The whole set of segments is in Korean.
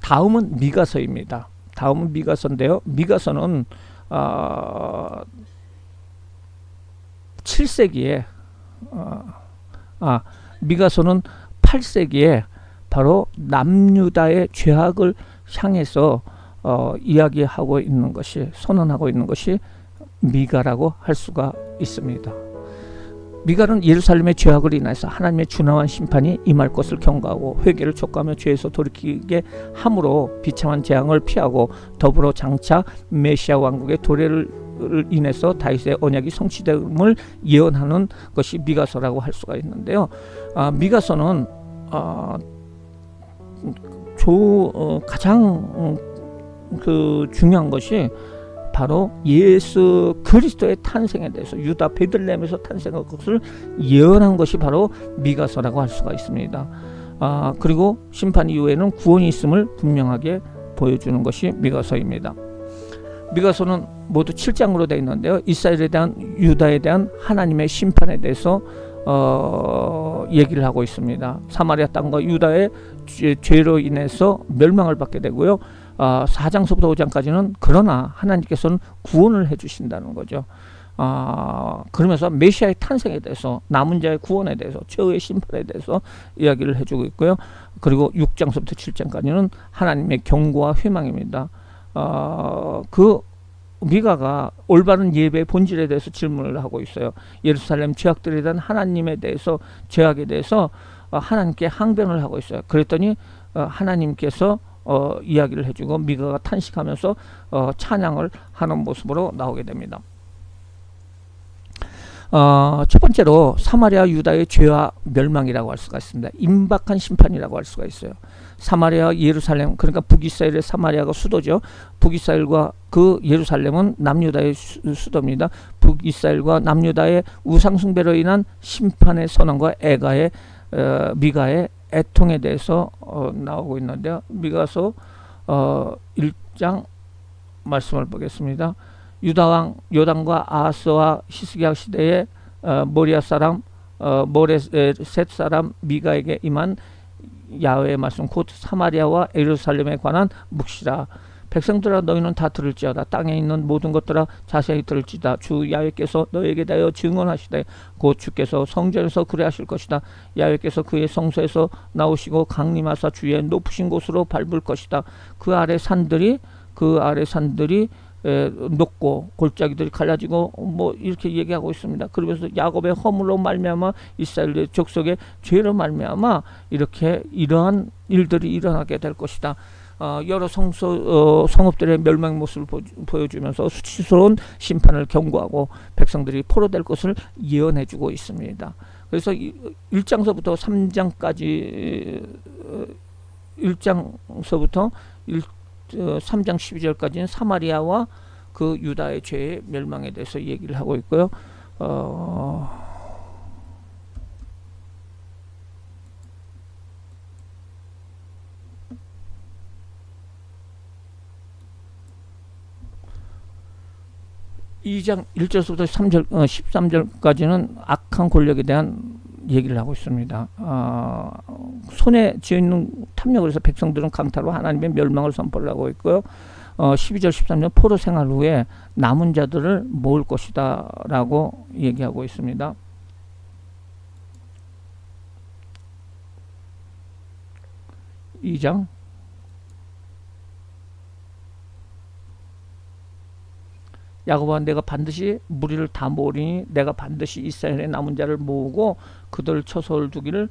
다음은 미가서입니다. 다음은 미가서인데요. 미가서는 7세기에 미가서는 8세기에 바로 남유다의 죄악을 향해서 이야기하고 있는 것이, 선언하고 있는 것이 미가라고 할 수가 있습니다. 미가는 예루살렘의 죄악을 인해서 하나님의 준엄한 심판이 임할 것을 경고하고 회개를 촉구하며 죄에서 돌이키게 함으로 비참한 재앙을 피하고 더불어 장차 메시아 왕국의 도래를 인해서 다윗의 언약이 성취됨을 예언하는 것이 미가서라고 할 수가 있는데요. 미가서는 가장 중요한 것이 바로 예수 그리스도의 탄생에 대해서, 유다 베들레헴에서 탄생한 것을 예언한 것이 바로 미가서라고 할 수가 있습니다. 그리고 심판 이후에는 구원이 있음을 분명하게 보여주는 것이 미가서입니다. 미가서는 모두 7장으로 되어 있는데요. 이스라엘에 대한, 유다에 대한 하나님의 심판에 대해서 얘기를 하고 있습니다. 사마리아 땅과 유다의 죄로 인해서 멸망을 받게 되고요. 4장서부터 5장까지는 그러나 하나님께서는 구원을 해주신다는 거죠. 그러면서 메시아의 탄생에 대해서, 남은 자의 구원에 대해서, 최후의 심판에 대해서 이야기를 해주고 있고요. 그리고 6장서부터 7장까지는 하나님의 경고와 회망입니다. 그 미가가 올바른 예배의 본질에 대해서 질문을 하고 있어요. 예루살렘 죄악들에 대한 하나님에 대해서, 죄악에 대해서 하나님께 항변을 하고 있어요. 그랬더니 하나님께서 이야기를 해주고 미가가 탄식하면서 찬양을 하는 모습으로 나오게 됩니다. 첫 번째로 사마리아 유다의 죄와 멸망이라고 할 수가 있습니다. 임박한 심판이라고 할 수가 있어요. 사마리아 예루살렘, 그러니까 북이스라엘의 사마리아가 수도죠. 북이스라엘과 그 예루살렘은 남유다의 수도입니다. 북이스라엘과 남유다의 우상숭배로 인한 심판의 선언과 미가의 애통에 대해서 나오고 있는데요. 미가서 1장 말씀을 보겠습니다. 유다왕 요담과 아하스와 히스기야 시대에 모리아 사람 모레셋 사람 미가에게 임한 야훼의 말씀, 곧 사마리아와 예루살렘에 관한 묵시라. 백성들아, 너희는 다 들을지어다. 땅에 있는 모든 것들아 자세히 들을지다. 주 야훼께서 너에게 대하여 증언하시되 곧 주께서 성전에서 그래하실 것이다. 야훼께서 그의 성소에서 나오시고 강림하사 주의 높으신 곳으로 밟을 것이다. 그 아래 산들이 높고 골짜기들이 갈라지고 뭐 이렇게 얘기하고 있습니다. 그러면서 야곱의 허물로 말미암아 이스라엘의 족속의 죄로 말미암아 이러한 일들이 일어나게 될 것이다. 여러 성읍들의 멸망 모습을 보여주면서 수치스러운 심판을 경고하고 백성들이 포로될 것을 예언해주고 있습니다. 그래서 1장서부터 3장까지 1장서부터 3장 12절까지는 사마리아와 그 유다의 죄의 멸망에 대해서 얘기를 하고 있고요. 2장 1절부터 3절, 13절까지는 악한 권력에 대한 얘기를 하고 있습니다. 손에 쥐어있는 탐욕을 해서 백성들은 강탈로 하나님의 멸망을 선포를 하고 있고요. 12절 13절 포로 생활 후에 남은 자들을 모을 것이다 라고 얘기하고 있습니다. 이 장 야곱아, 내가 반드시 무리를 다 모으리니 내가 반드시 이스라엘의 남은 자를 모으고 그들 처소를 두기를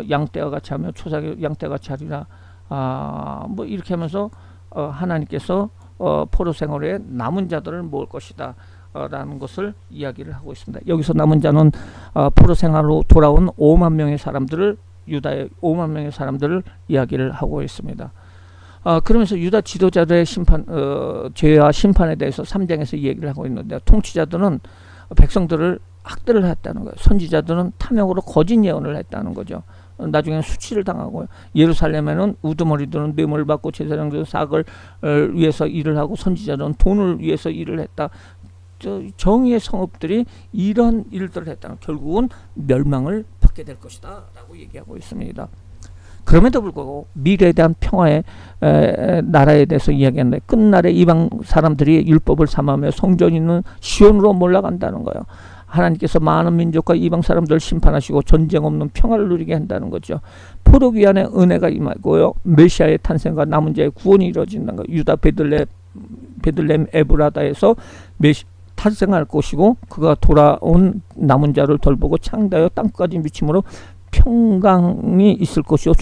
양떼와 같이 하며 초사기 양떼와 같이 하리라. 뭐 이렇게 하면서 하나님께서 포로 생활에 남은 자들을 모을 것이다 라는 것을 이야기를 하고 있습니다. 여기서 남은 자는 포로 생활로 돌아온 5만 명의 사람들을, 유다의 5만 명의 사람들을 이야기를 하고 있습니다. 그러면서 유다 지도자들의 죄와 심판에 대해서 3장에서 얘기를 하고 있는데, 통치자들은 백성들을 학대를 했다는 거예요. 선지자들은 탐욕으로 거짓 예언을 했다는 거죠. 나중에는 수치를 당하고, 예루살렘에는 우두머리들은 뇌물을 받고 제사장들은 사악을 위해서 일을 하고 선지자들은 돈을 위해서 일을 했다. 정의의 성읍들이 이런 일들을 했다는, 결국은 멸망을 받게 될 것이다 라고 얘기하고 있습니다. 그럼에도 불구하고 미래에 대한 평화의 나라에 대해서 이야기하는데 끝날에 이방 사람들이 율법을 삼으며 성전 있는 시온으로 몰려간다는 거예요. 하나님께서 많은 민족과 이방 사람들을 심판하시고 전쟁 없는 평화를 누리게 한다는 거죠. 포도기 안에 은혜가 임하고요. 메시아의 탄생과 남은 자의 구원이 이루어진다는 거예요. 유다 베들레헴 에브라다에서 탄생할 것이고 그가 돌아온 남은 자를 돌보고 창대하여 땅까지 미침으로 평강이 있을 것이요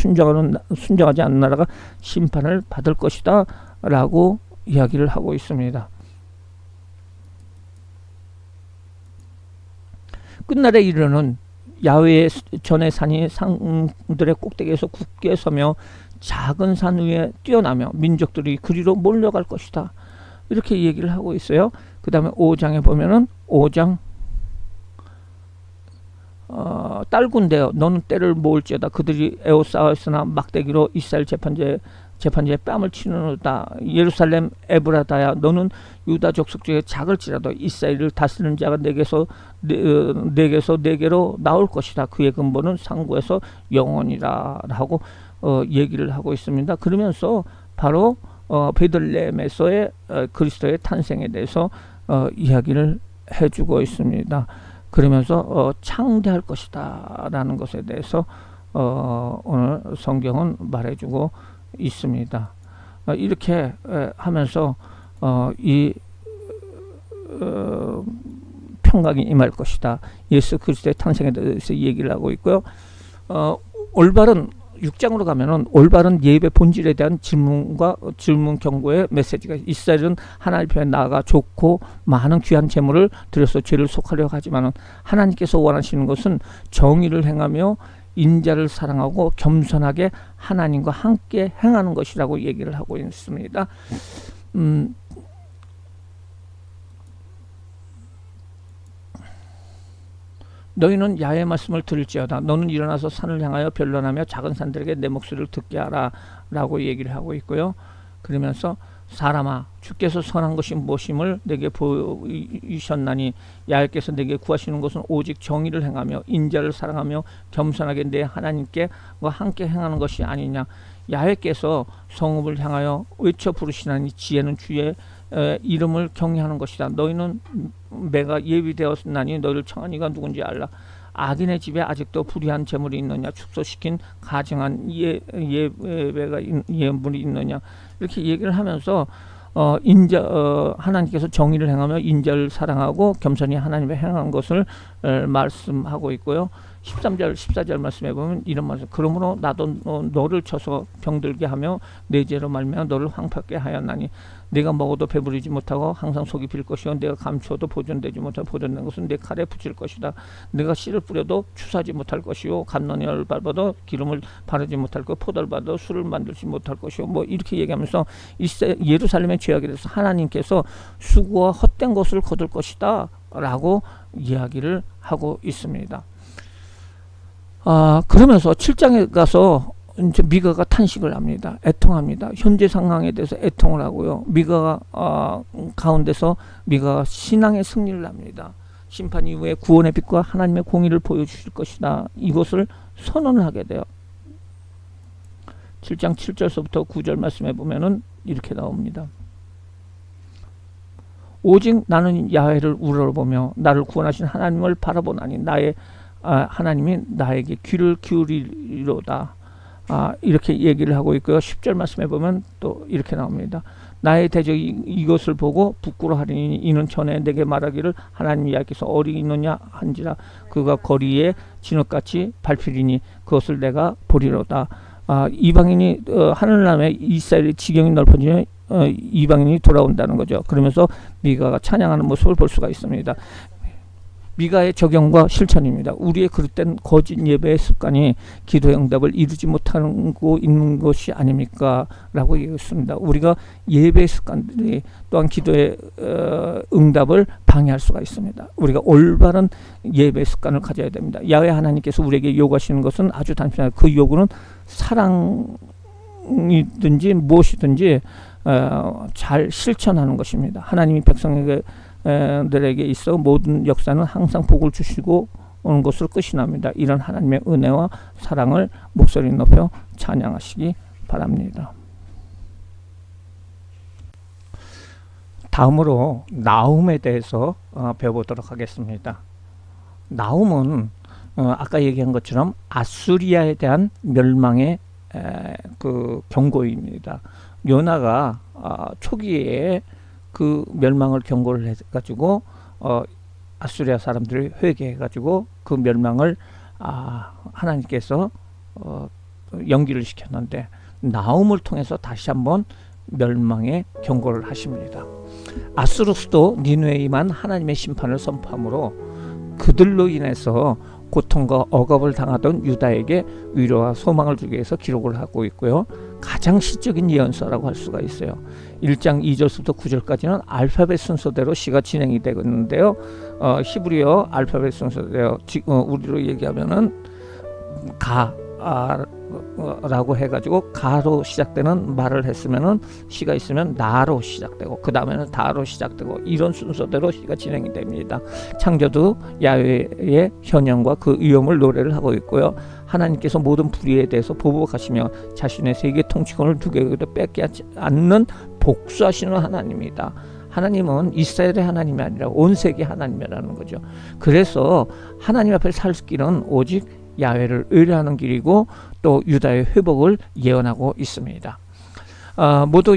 순종하지 않는 나라가 심판을 받을 것이다 라고 이야기를 하고 있습니다. 끝날에 이르는 야훼의 전의 산이 산들의 꼭대기에서 굳게 서며 작은 산 위에 뛰어나며 민족들이 그리로 몰려갈 것이다. 이렇게 얘기를 하고 있어요. 그 다음에 5장에 보면은 5장 딸군대여 너는 때를 모을지어다. 그들이 에워싸웠으나 막대기로 이스라엘 재판제에 뺨을 치느노다. 예루살렘 에브라다야 너는 유다 족속 중에 작을지라도 이스라엘을 다스리는 자가 내게서 네게로 나올 것이다. 그의 근본은 상고에서 영원이라 하고 얘기를 하고 있습니다. 그러면서 바로 베들레헴에서의 그리스도의 탄생에 대해서 이야기를 해주고 있습니다. 그러면서 창대할 것이다 라는 것에 대해서 오늘 성경은 말해주고 있습니다. 이렇게 하면서 이 평강이 임할 것이다. 예수 그리스도의 탄생에 대해서 얘기를 하고 있고요. 올바른 6장으로 가면은 올바른 예배 본질에 대한 질문 경고의 메시지가 이스라엘은 하나님 앞에 나아가 좋고 많은 귀한 제물을 드려서 죄를 속하려 하지만은 하나님께서 원하시는 것은 정의를 행하며 인자를 사랑하고 겸손하게 하나님과 함께 행하는 것이라고 얘기를 하고 있습니다. 너희는 야훼의 말씀을 들을지어다. 너는 일어나서 산을 향하여 변론하며 작은 산들에게 내 목소리를 듣게 하라 라고 얘기를 하고 있고요. 그러면서 사람아 주께서 선한 것이 무엇임을 내게 보이셨나니 야훼께서 내게 구하시는 것은 오직 정의를 행하며 인자를 사랑하며 겸손하게 내 하나님께 함께 행하는 것이 아니냐. 야훼께서 성읍을 향하여 외쳐 부르시나니 지혜는 주의 이름을 경외하는 것이다. 너희는 매가 예비되었나니 너희를 청한 이가 누군지 알라. 악인의 집에 아직도 불의한 재물이 있느냐. 축소시킨 가증한 예물이 있느냐. 이렇게 얘기를 하면서 하나님께서 정의를 행하며 인자를 사랑하고 겸손히 하나님의 행한 것을 말씀하고 있고요. 13절 14절 말씀해 보면 이런 말씀. 그러므로 나도 너를 쳐서 병들게 하며 내 죄로 말미암아 너를 황폐하게 하였나니 내가 먹어도 배부르지 못하고 항상 속이 빌 것이요 내가 감추어도 보존되지 못하고 보존된 것은 내 칼에 붙일 것이다. 내가 씨를 뿌려도 추사하지 못할 것이요 감론을 밟아도 기름을 바르지 못할 것 포도를 밟아도 술을 만들지 못할 것이요 뭐 이렇게 얘기하면서 예루살렘의 죄악에 대해서 하나님께서 수고와 헛된 것을 거둘 것이다 라고 이야기를 하고 있습니다. 그러면서 7장에 가서 이제 미가가 탄식을 합니다. 애통합니다. 현재 상황에 대해서 애통을 하고요. 미가가 가운데서 미가가 신앙의 승리를 합니다. 심판 이후에 구원의 빛과 하나님의 공의를 보여주실 것이다. 이것을 선언을 하게 돼요. 7장 7절서부터 9절 말씀해 보면은 이렇게 나옵니다. 오직 나는 야훼를 우러러보며 나를 구원하신 하나님을 바라보나니 나의 하나님이 나에게 귀를 기울이로다. 이렇게 얘기를 하고 있고요. 10절 말씀해 보면 또 이렇게 나옵니다. 나의 대적이 이것을 보고 부끄러워하리니 이는 전에 내게 말하기를 하나님 이야기에서 어디 있느냐 한지라 그가 거리에 진흙같이 밟히리니 그것을 내가 보리로다. 이방인이 하늘나라에 이스라엘의 지경이 넓어지면 이방인이 돌아온다는 거죠. 그러면서 미가가 찬양하는 모습을 볼 수가 있습니다. 미가의 적용과 실천입니다. 우리의 그릇된 거짓 예배의 습관이 기도의 응답을 이루지 못하고 있는 것이 아닙니까? 라고 얘기했습니다. 우리가 예배의 습관들이 또한 기도의 응답을 방해할 수가 있습니다. 우리가 올바른 예배의 습관을 가져야 됩니다. 야훼 하나님께서 우리에게 요구하시는 것은 아주 단순합니다. 그 요구는 사랑이든지 무엇이든지 잘 실천하는 것입니다. 하나님이 백성에게 들에게 있어 모든 역사는 항상 복을 주시고 오는 것으로 끝이 납니다. 이런 하나님의 은혜와 사랑을 목소리 높여 찬양하시기 바랍니다. 다음으로 나훔에 대해서 배워보도록 하겠습니다. 나훔은 아까 얘기한 것처럼 아수리아에 대한 멸망의 그 경고입니다. 요나가 초기에 그 멸망을 경고를 해가지고 아수리아 사람들이 회개해가지고 그 멸망을 하나님께서 연기를 시켰는데 나훔을 통해서 다시 한번 멸망의 경고를 하십니다. 아수르스도 니느웨에 임한 하나님의 심판을 선포하므로 그들로 인해서 고통과 억압을 당하던 유다에게 위로와 소망을 주기 위해서 기록을 하고 있고요. 가장 시적인 예언서라고 할 수가 있어요. 1장 2절부터 9절까지는 알파벳 순서대로 시가 진행이 되고 있는데요. 히브리어 알파벳 순서대로 우리로 얘기하면은 라고 해가지고 가로 시작되는 말을 했으면은 시가 있으면 나로 시작되고 그 다음에는 다로 시작되고 이런 순서대로 시가 진행이 됩니다. 창조도 야훼의 현현과 그 위엄을 노래를 하고 있고요. 하나님께서 모든 불의에 대해서 보복하시며 자신의 세계 통치권을 누구에게도 뺏기 않는 복수하시는 하나님이다. 하나님은 이스라엘의 하나님이 아니라 온 세계 하나님이라는 거죠. 그래서 하나님 앞에 살 길은 오직 야훼를 의뢰하는 길이고 또 유다의 회복을 예언하고 있습니다. 모두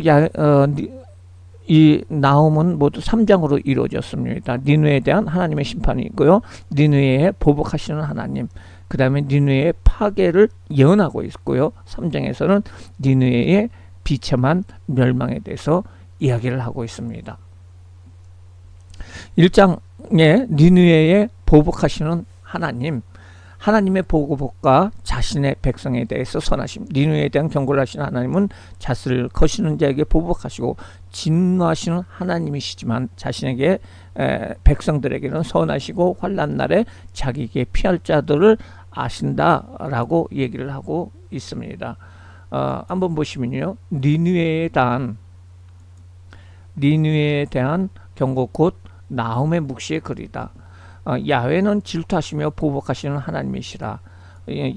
이 나훔은 모두 3장으로 이루어졌습니다. 니느웨에 대한 하나님의 심판이 있고요. 니느웨에 보복하시는 하나님, 그 다음에 니느웨의 파괴를 예언하고 있고요. 3장에서는 니느웨의 비참한 멸망에 대해서 이야기를 하고 있습니다. 1장에 니느웨에 보복하시는 하나님, 하나님의 보복과 자신의 백성에 대해서 선하심, 니느웨에 대한 경고를 하시는 하나님은 자스를 거시는 자에게 보복하시고 진노하시는 하나님이시지만 자신에게 백성들에게는 선하시고 환난 날에 자기에게 피할 자들을 아신다라고 얘기를 하고 있습니다. 한번 보시면요, 니느웨에 대한 경고 곧 나훔의 묵시의 글이다. 야훼는 질투하시며 보복하시는 하나님이시라.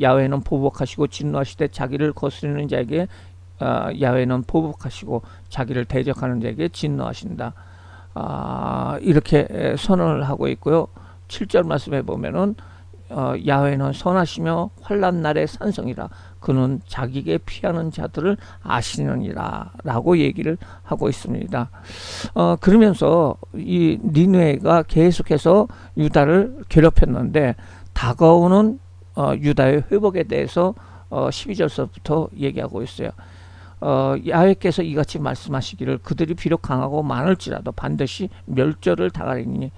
야훼는 보복하시고 진노하시되 자기를 거스르는 자에게 야훼는 보복하시고 자기를 대적하는 자에게 진노하신다. 이렇게 선언을 하고 있고요. 7절 말씀에 보면은 야훼는 선하시며 환난 날의 산성이라. 그는 자기에게 피하는 자들을 아시느니라 라고 얘기를 하고 있습니다. 그러면서 이 니느웨가 계속해서 유다를 괴롭혔는데 다가오는 유다의 회복에 대해서 12절서부터 얘기하고 있어요. 야훼께서 이같이 말씀하시기를 그들이 비록 강하고 많을지라도 반드시 멸절을 당하리니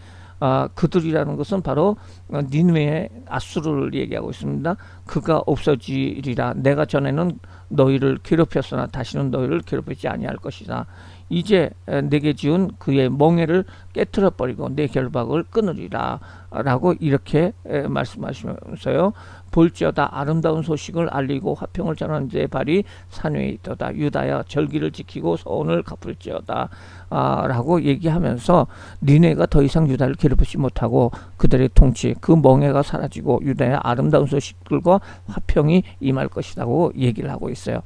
그들이라는 것은 바로 니느웨의 아수르를 얘기하고 있습니다. 그가 없어지리라. 내가 전에는 너희를 괴롭혔으나 다시는 너희를 괴롭히지 아니할 것이다. 이제 내게 지은 그의 멍에를 깨트려 버리고 내 결박을 끊으리라 라고 이렇게 말씀하시면서요, 볼지어다 아름다운 소식을 알리고 화평을 전하는 자의 발이 산 위에 있도다. 유다야 절기를 지키고 서원을 갚을지어다 라고 얘기하면서 니느웨가 더 이상 유다를 괴롭히지 못하고 그들의 통치 그 멍에가 사라지고 유다의 아름다운 소식들과 화평이 임할 것이라고 얘기를 하고 있어요.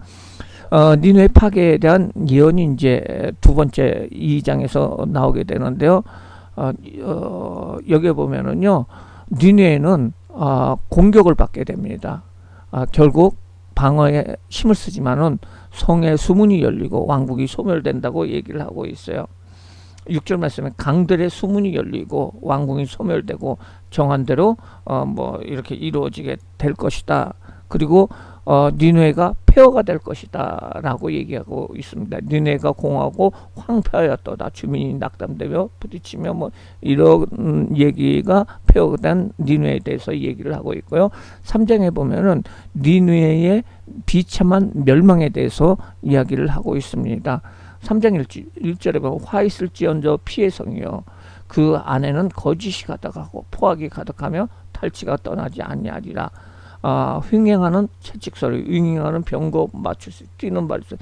니느웨 파괴에 대한 예언이 이제 두 번째 2장에서 나오게 되는데요. 여기에 보면은요, 니느웨는 공격을 받게 됩니다. 결국 방어에 힘을 쓰지만은 성의 수문이 열리고 왕국이 소멸된다고 얘기를 하고 있어요. 6절 말씀에 강들의 수문이 열리고 왕궁이 소멸되고 정한 대로 뭐 이렇게 이루어지게 될 것이다. 그리고 니느웨가 폐허가 될 것이다 라고 얘기하고 있습니다. 니느웨가 공하고 황폐하였도다. 주민이 낙담되며 부딪히며 뭐 이런 얘기가 폐허된 니느웨에 대해서 얘기를 하고 있고요. 3장에 보면은 니느웨의 비참한 멸망에 대해서 이야기를 하고 있습니다. 3장 1절에 보면 화 있을지언저 피의 성이요 그 안에는 거짓이 가득하고 포악이 가득하며 탈취가 떠나지 아니하리라. 횡행하는 채찍소리, 윙윙하는 병거 맞추시, 뛰는 발소리,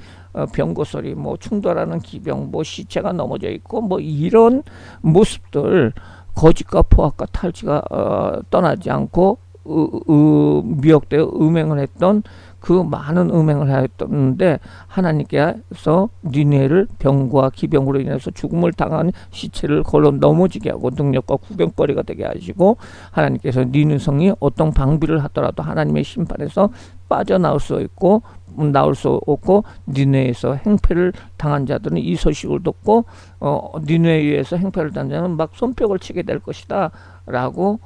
병거소리, 뭐 충돌하는 기병, 뭐 시체가 넘어져 있고 뭐 이런 모습들, 거짓과 포악과 탈지가 떠나지 않고 미혹되어 음행을 했던 그 많은 음행을 하였던데 하나님께서 니느웨를 병과 기병으로 인해서 죽음을 당한 시체를 걸어 넘어지게 하고 능력과 구경거리가 되게 하시고 하나님께서 니느웨 성이 어떤 방비를 하더라도 하나님의 심판에서 빠져나올 수 있고 나올 수 없고 니느웨에서 행패를 당한 자들은 이 소식을 듣고 니느웨에서 행패를 당한 자는 막 손뼉을 치게 될 것이다 라고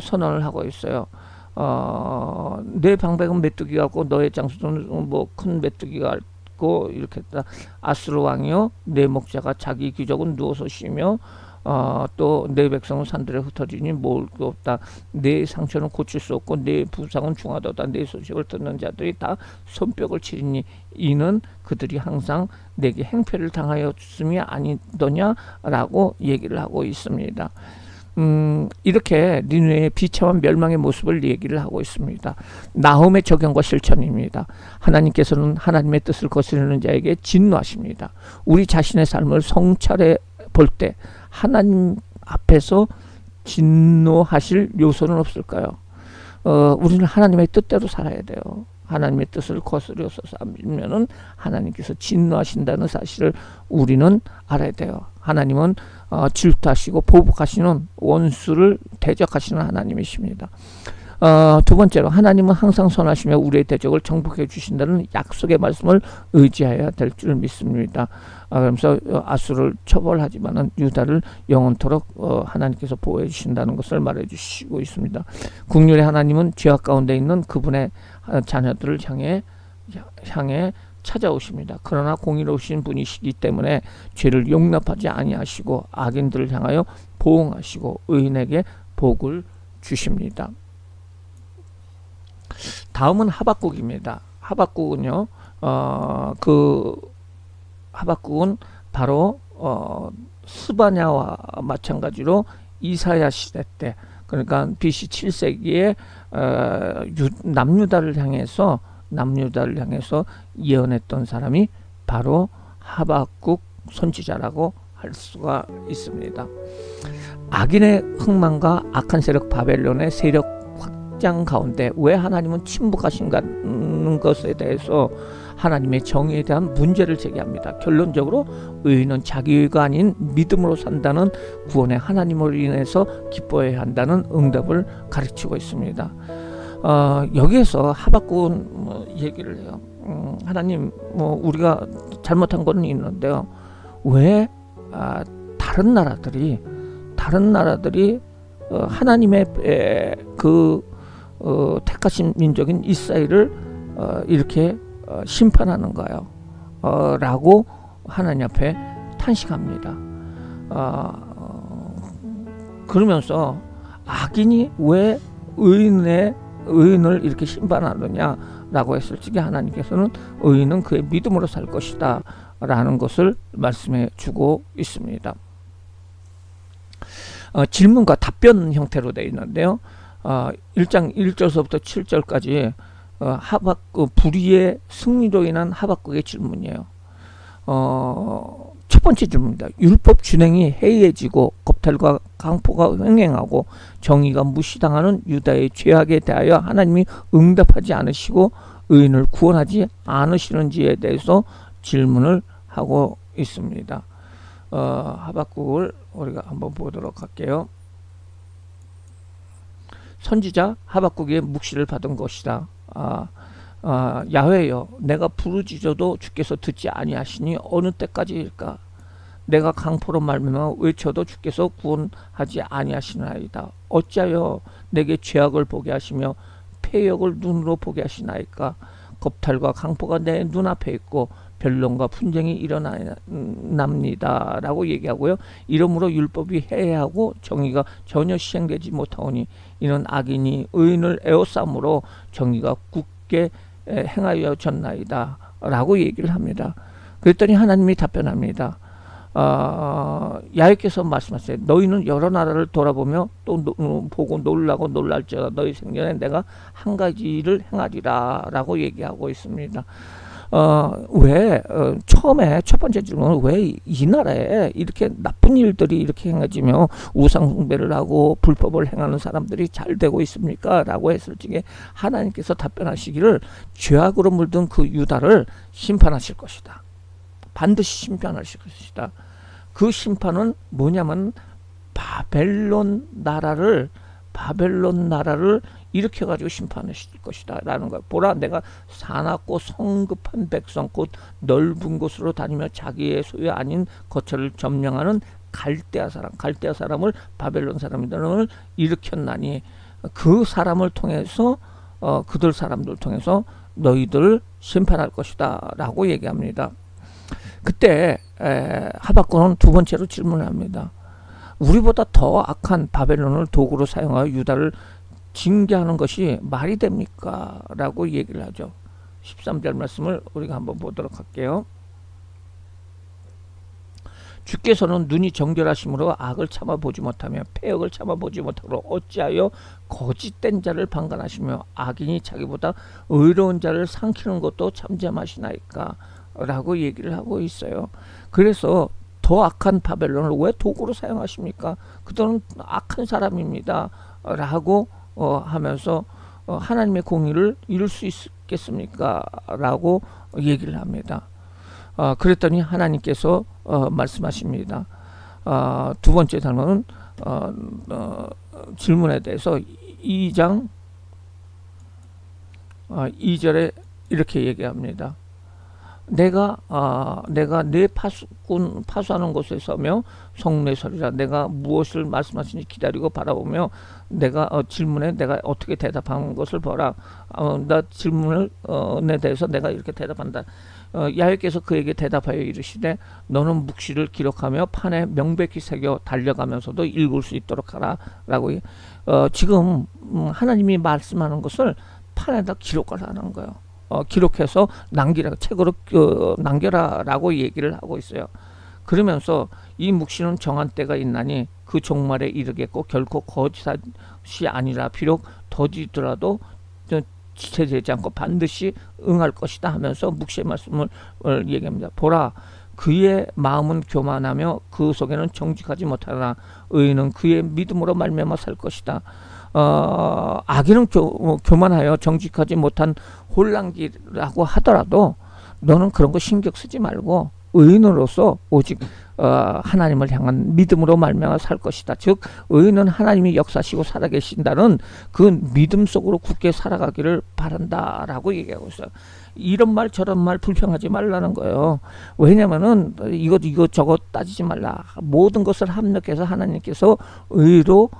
선언을 하고 있어요. 내 방백은 메뚜기 같고 너의 장수는 뭐 큰 메뚜기 같고 이렇게 했다. 아수르 왕이요 내 목자가 자기 기적은 누워서 쉬며 또 내 백성은 산들에 흩어지니 모을 게 없다. 내 상처는 고칠 수 없고 내 부상은 중하도다. 내 소식을 듣는 자들이 다 손뼉을 치리니 이는 그들이 항상 내게 행패를 당하였음이 아니더냐라고 얘기를 하고 있습니다. 이렇게 니느웨의 비참한 멸망의 모습을 얘기를 하고 있습니다. 나훔의 적용과 실천입니다. 하나님께서는 하나님의 뜻을 거스르는 자에게 진노하십니다. 우리 자신의 삶을 성찰해 볼 때 하나님 앞에서 진노하실 요소는 없을까요? 우리는 하나님의 뜻대로 살아야 돼요. 하나님의 뜻을 거스려서 살면은 하나님께서 진노하신다는 사실을 우리는 알아야 돼요. 하나님은 질투하시고 보복하시는 원수를 대적하시는 하나님이십니다. 두 번째로 하나님은 항상 선하시며 우리의 대적을 정복해 주신다는 약속의 말씀을 의지해야 될 줄 믿습니다. 그러면서 아수를 처벌하지만은 유다를 영원토록 하나님께서 보호해 주신다는 것을 말해 주시고 있습니다. 국률의 하나님은 죄악 가운데 있는 그분의 자녀들을 향해 찾아오십니다. 그러나 공의로우신 분이시기 때문에 죄를 용납하지 아니하시고 악인들을 향하여 보응하시고 의인에게 복을 주십니다. 다음은 하박국입니다. 하박국은요, 하박국은 바로 스바냐와 마찬가지로 이사야 시대 때, 그러니까 BC 7세기에 남유다를 향해서 예언했던 사람이 바로 하박국 선지자라고 할 수가 있습니다. 악인의 흥망과 악한 세력 바벨론의 세력 확장 가운데 왜 하나님은 침묵하신가는 것에 대해서 하나님의 정의에 대한 문제를 제기합니다. 결론적으로 의인은 자기가 아닌 믿음으로 산다는 구원의 하나님으로 인해서 기뻐해야 한다는 응답을 가르치고 있습니다. 여기에서 하박국은 얘기를 해요. 하나님, 우리가 잘못한 건 있는데요. 왜 다른 나라들이 하나님의 택하신 민족인 이스라엘을 이렇게 심판하는가요? 라고 하나님 앞에 탄식합니다. 그러면서 악인이 왜 의인을 이렇게 심판하느냐라고 했을 적에 하나님께서는 의인은 그의 믿음으로 살 것이다 라는 것을 말씀해 주고 있습니다. 질문과 답변 형태로 되어 있는데요. 1장 1절서부터 7절까지 불의의 승리로 인한 하박국의 질문이에요. 첫 번째 질문입니다. 율법 준행이 해이해지고 겁탈과 강포가 횡행하고 정의가 무시당하는 유다의 죄악에 대하여 하나님이 응답하지 않으시고 의인을 구원하지 않으시는지에 대해서 질문을 하고 있습니다. 하박국을 우리가 한번 보도록 할게요. 선지자 하박국의 묵시를 받은 것이다. 야훼여, 내가 부르짖어도 주께서 듣지 아니하시니 어느 때까지일까? 내가 강포로 말미암아 외쳐도 주께서 구원하지 아니하시나이다. 어찌하여 내게 죄악을 보게 하시며 패역을 눈으로 보게 하시나이까? 겁탈과 강포가 내 눈앞에 있고 변론과 분쟁이 일어납니다 라고 얘기하고요. 이러므로 율법이 해하고 정의가 전혀 시행되지 못하오니 이는 악인이 의인을 에워싸므로 정의가 굳게 행하여졌나이다 라고 얘기를 합니다. 그랬더니 하나님이 답변합니다. 야훼께서 말씀하세요. 너희는 여러 나라를 돌아보며 또 보고 놀라고 놀랄지어다. 너희 생전에 내가 한 가지를 행하리라 라고 얘기하고 있습니다. 왜 처음에 첫 번째 질문은 왜 이 나라에 이렇게 나쁜 일들이 이렇게 행해지며 우상 숭배를 하고 불법을 행하는 사람들이 잘 되고 있습니까? 라고 했을 적에 하나님께서 답변하시기를 죄악으로 물든 그 유다를 심판하실 것이다. 반드시 심판하실 것이다. 그 심판은 뭐냐면 바벨론 나라를 일으켜가지고 심판하실 것이다 라는 거야. 보라, 내가 사납고 성급한 백성 곧 넓은 곳으로 다니며 자기의 소유 아닌 거처를 점령하는 갈대아 사람을 바벨론 사람들을 일으켰나니 그 사람을 통해서 그들 사람들 통해서 너희들을 심판할 것이다 라고 얘기합니다. 그때 하박국은 두 번째로 질문을 합니다. 우리보다 더 악한 바벨론을 도구로 사용하여 유다를 징계하는 것이 말이 됩니까? 라고 얘기를 하죠. 13절 말씀을 우리가 한번 보도록 할게요. 주께서는 눈이 정결하심으로 악을 참아보지 못하며 패역을 참아보지 못하고 어찌하여 거짓된 자를 방관하시며 악인이 자기보다 의로운 자를 삼키는 것도 잠잠하시나이까? 라고 얘기를 하고 있어요. 그래서 더 악한 바벨론을 왜 도구로 사용하십니까? 그들은 악한 사람입니다. 라고 하면서 하나님의 공의를 이룰 수 있겠습니까? 라고 얘기를 합니다. 그랬더니 하나님께서 말씀하십니다. 두 번째 단어는 질문에 대해서 2장 2절에 이렇게 얘기합니다. 내가 내 파수하는 곳에 서며 성내 서리라. 내가 무엇을 말씀하시는지 기다리고 바라보며 내가 질문에 내가 어떻게 대답하는 것을 보라. 나 질문을 에 대해서 내가 이렇게 대답한다. 야훼께서 그에게 대답하여 이르시되 너는 묵시를 기록하며 판에 명백히 새겨 달려가면서도 읽을 수 있도록 하라 라고 지금 하나님이 말씀하는 것을 판에다 기록을 하는 거예요. 기록해서 남기라, 책으로 남겨라 라고 얘기를 하고 있어요. 그러면서 이 묵시는 정한 때가 있나니 그 종말에 이르겠고 결코 거짓이 아니라 비록 더디더라도 지체되지 않고 반드시 응할 것이다 하면서 묵시의 말씀을 얘기합니다. 보라, 그의 마음은 교만하며 그 속에는 정직하지 못하나 의인은 그의 믿음으로 말미암아 살 것이다. 악인은 교만하여 정직하지 못한 혼란기라고 하더라도 너는 그런 거 신경 쓰지 말고 의인으로서 오직 하나님을 향한 믿음으로 말미암아 살 것이다. 즉 의인은 하나님이 역사하시고 살아계신다는 그 믿음 속으로 굳게 살아가기를 바란다라고 얘기하고 있어요. 이런 말 저런 말 불평하지 말라는 거예요. 왜냐면은 이거 저거 따지지 말라. 모든 것을 합력해서 하나님께서 의로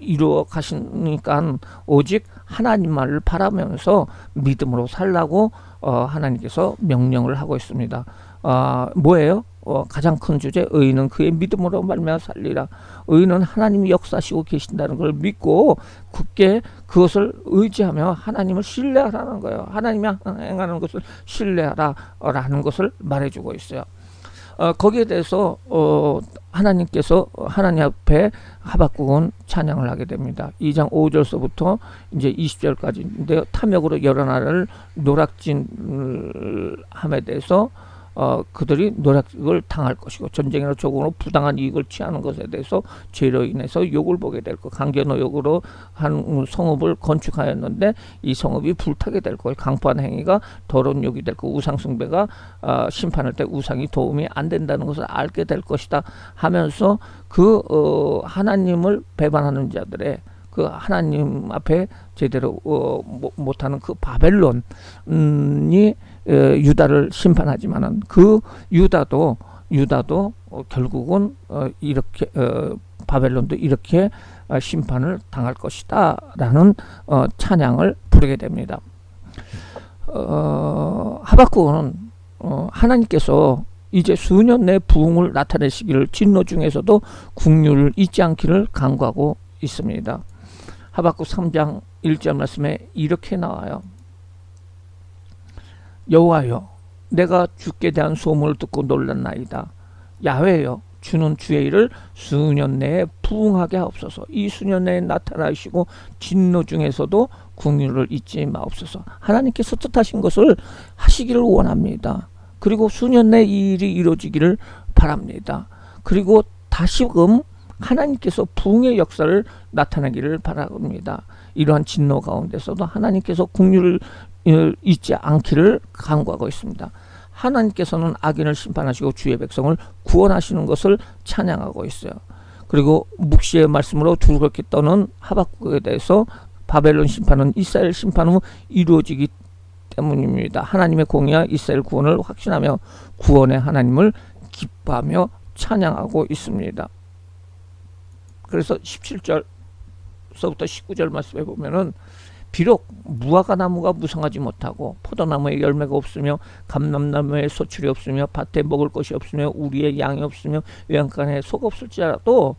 이루어 가시니까 오직 하나님만을 바라면서 믿음으로 살라고 하나님께서 명령을 하고 있습니다. 뭐예요? 가장 큰 주제, 의인은 그의 믿음으로 말미암아 살리라. 의인은 하나님이 역사하시고 계신다는 걸 믿고 굳게 그것을 의지하며 하나님을 신뢰하라는 거예요. 하나님이 행하는 것을 신뢰하라라는 것을 말해주고 있어요. 거기에 대해서 하나님께서 하나님 앞에 하박국은 찬양을 하게 됩니다. 2장 5절서부터 이제 20절까지인데요. 탐욕으로 여러 나라를 노략질함에 대해서 그들이 노략을 당할 것이고 전쟁이나 조공으로 부당한 이익을 취하는 것에 대해서 죄로 인해서 욕을 보게 될 것. 강견노역으로 한 성읍을 건축하였는데 이 성읍이 불타게 될 것. 강포한 행위가 더러운 욕이 될 것. 우상 숭배가 심판할 때 우상이 도움이 안 된다는 것을 알게 될 것이다 하면서 그 하나님을 배반하는 자들의 그 하나님 앞에 제대로 못하는 그 바벨론이 유다를 심판하지만은 그 유다도 결국은 이렇게 바벨론도 이렇게 심판을 당할 것이다라는 찬양을 부르게 됩니다. 하박국은 하나님께서 이제 수년 내 부흥을 나타내시기를 진노 중에서도 국률을 잊지 않기를 간구하고 있습니다. 하박국 3장 1절 말씀에 이렇게 나와요. 여호와여, 내가 주께 대한 소문을 듣고 놀랐나이다. 야훼여, 주는 주의 일을 수년 내에 부응하게 하옵소서. 이 수년 내에 나타나시고 진노 중에서도 긍휼을 잊지 마옵소서. 하나님께서 뜻하신 것을 하시기를 원합니다. 그리고 수년 내 이 일이 이루어지기를 바랍니다. 그리고 다시금 하나님께서 부흥의 역사를 나타내기를 바랍니다. 이러한 진노 가운데서도 하나님께서 긍휼을 잊지 않기를 간구하고 있습니다. 하나님께서는 악인을 심판하시고 주의 백성을 구원하시는 것을 찬양하고 있어요. 그리고 묵시의 말씀으로 두렵게 떠는 하박국에 대해서 바벨론 심판은 이스라엘 심판 후 이루어지기 때문입니다. 하나님의 공의와 이스라엘 구원을 확신하며 구원의 하나님을 기뻐하며 찬양하고 있습니다. 그래서 17절서부터 19절 말씀에 보면은 비록 무화과 나무가 무성하지 못하고 포도나무에 열매가 없으며 감람나무에 소출이 없으며 밭에 먹을 것이 없으며 우리의 양이 없으며 외양간에 소가 없을지라도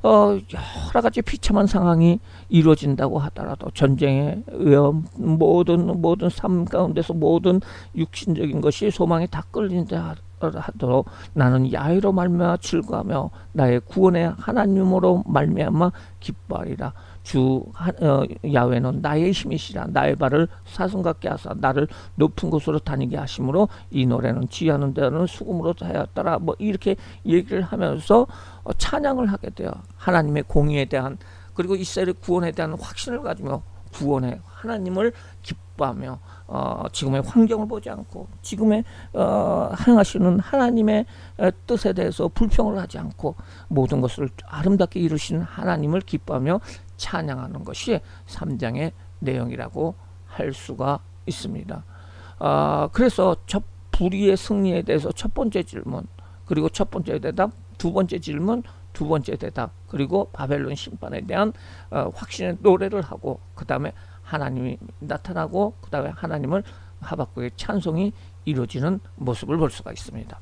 여러 가지 비참한 상황이 이루어진다고 하더라도 전쟁에 의한 모든 삶 가운데서 모든 육신적인 것이 소망이 다 끌린다 하도록 나는 야훼로 말미암아 즐거하며 나의 구원의 하나님으로 말미암아 기뻐하리라. 주 야훼는 나의 힘이시라. 나의 발을 사슴 같게 하사 나를 높은 곳으로 다니게 하심으로 이 노래는 지하는 데는 수금으로 하였더라. 뭐 이렇게 얘기를 하면서 찬양을 하게 돼요. 하나님의 공의에 대한 그리고 이스라엘의 구원에 대한 확신을 가지며 구원의 하나님을 기뻐하며 지금의 환경을 보지 않고 지금의 행하시는 하나님의 뜻에 대해서 불평을 하지 않고 모든 것을 아름답게 이루신 하나님을 기뻐하며 찬양하는 것이 3장의 내용이라고 할 수가 있습니다. 그래서 불의의 승리에 대해서 첫 번째 질문, 그리고 첫 번째 대답, 두 번째 질문, 두 번째 대답, 그리고 바벨론 심판에 대한 확신의 노래를 하고 그 다음에 하나님이 나타나고 그 다음에 하나님을 하박국의 찬송이 이루어지는 모습을 볼 수가 있습니다.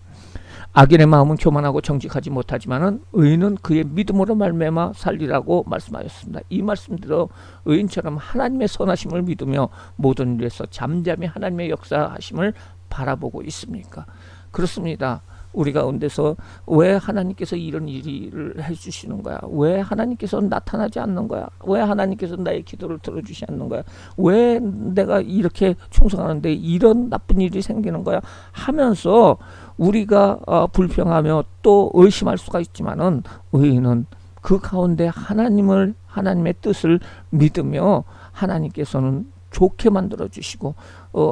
악인의 마음은 교만하고 정직하지 못하지만은 의인은 그의 믿음으로 말미암아 살리라고 말씀하셨습니다. 이 말씀대로 의인처럼 하나님의 선하심을 믿으며 모든 일에서 잠잠히 하나님의 역사하심을 바라보고 있습니까? 그렇습니다. 우리 가운데서 왜 하나님께서 이런 일을 해주시는 거야? 왜 하나님께서 나타나지 않는 거야? 왜 하나님께서 나의 기도를 들어주지 않는 거야? 왜 내가 이렇게 충성하는데 이런 나쁜 일이 생기는 거야? 하면서 우리가 불평하며 또 의심할 수가 있지만은 의인은 그 가운데 하나님의 뜻을 믿으며 하나님께서는 좋게 만들어 주시고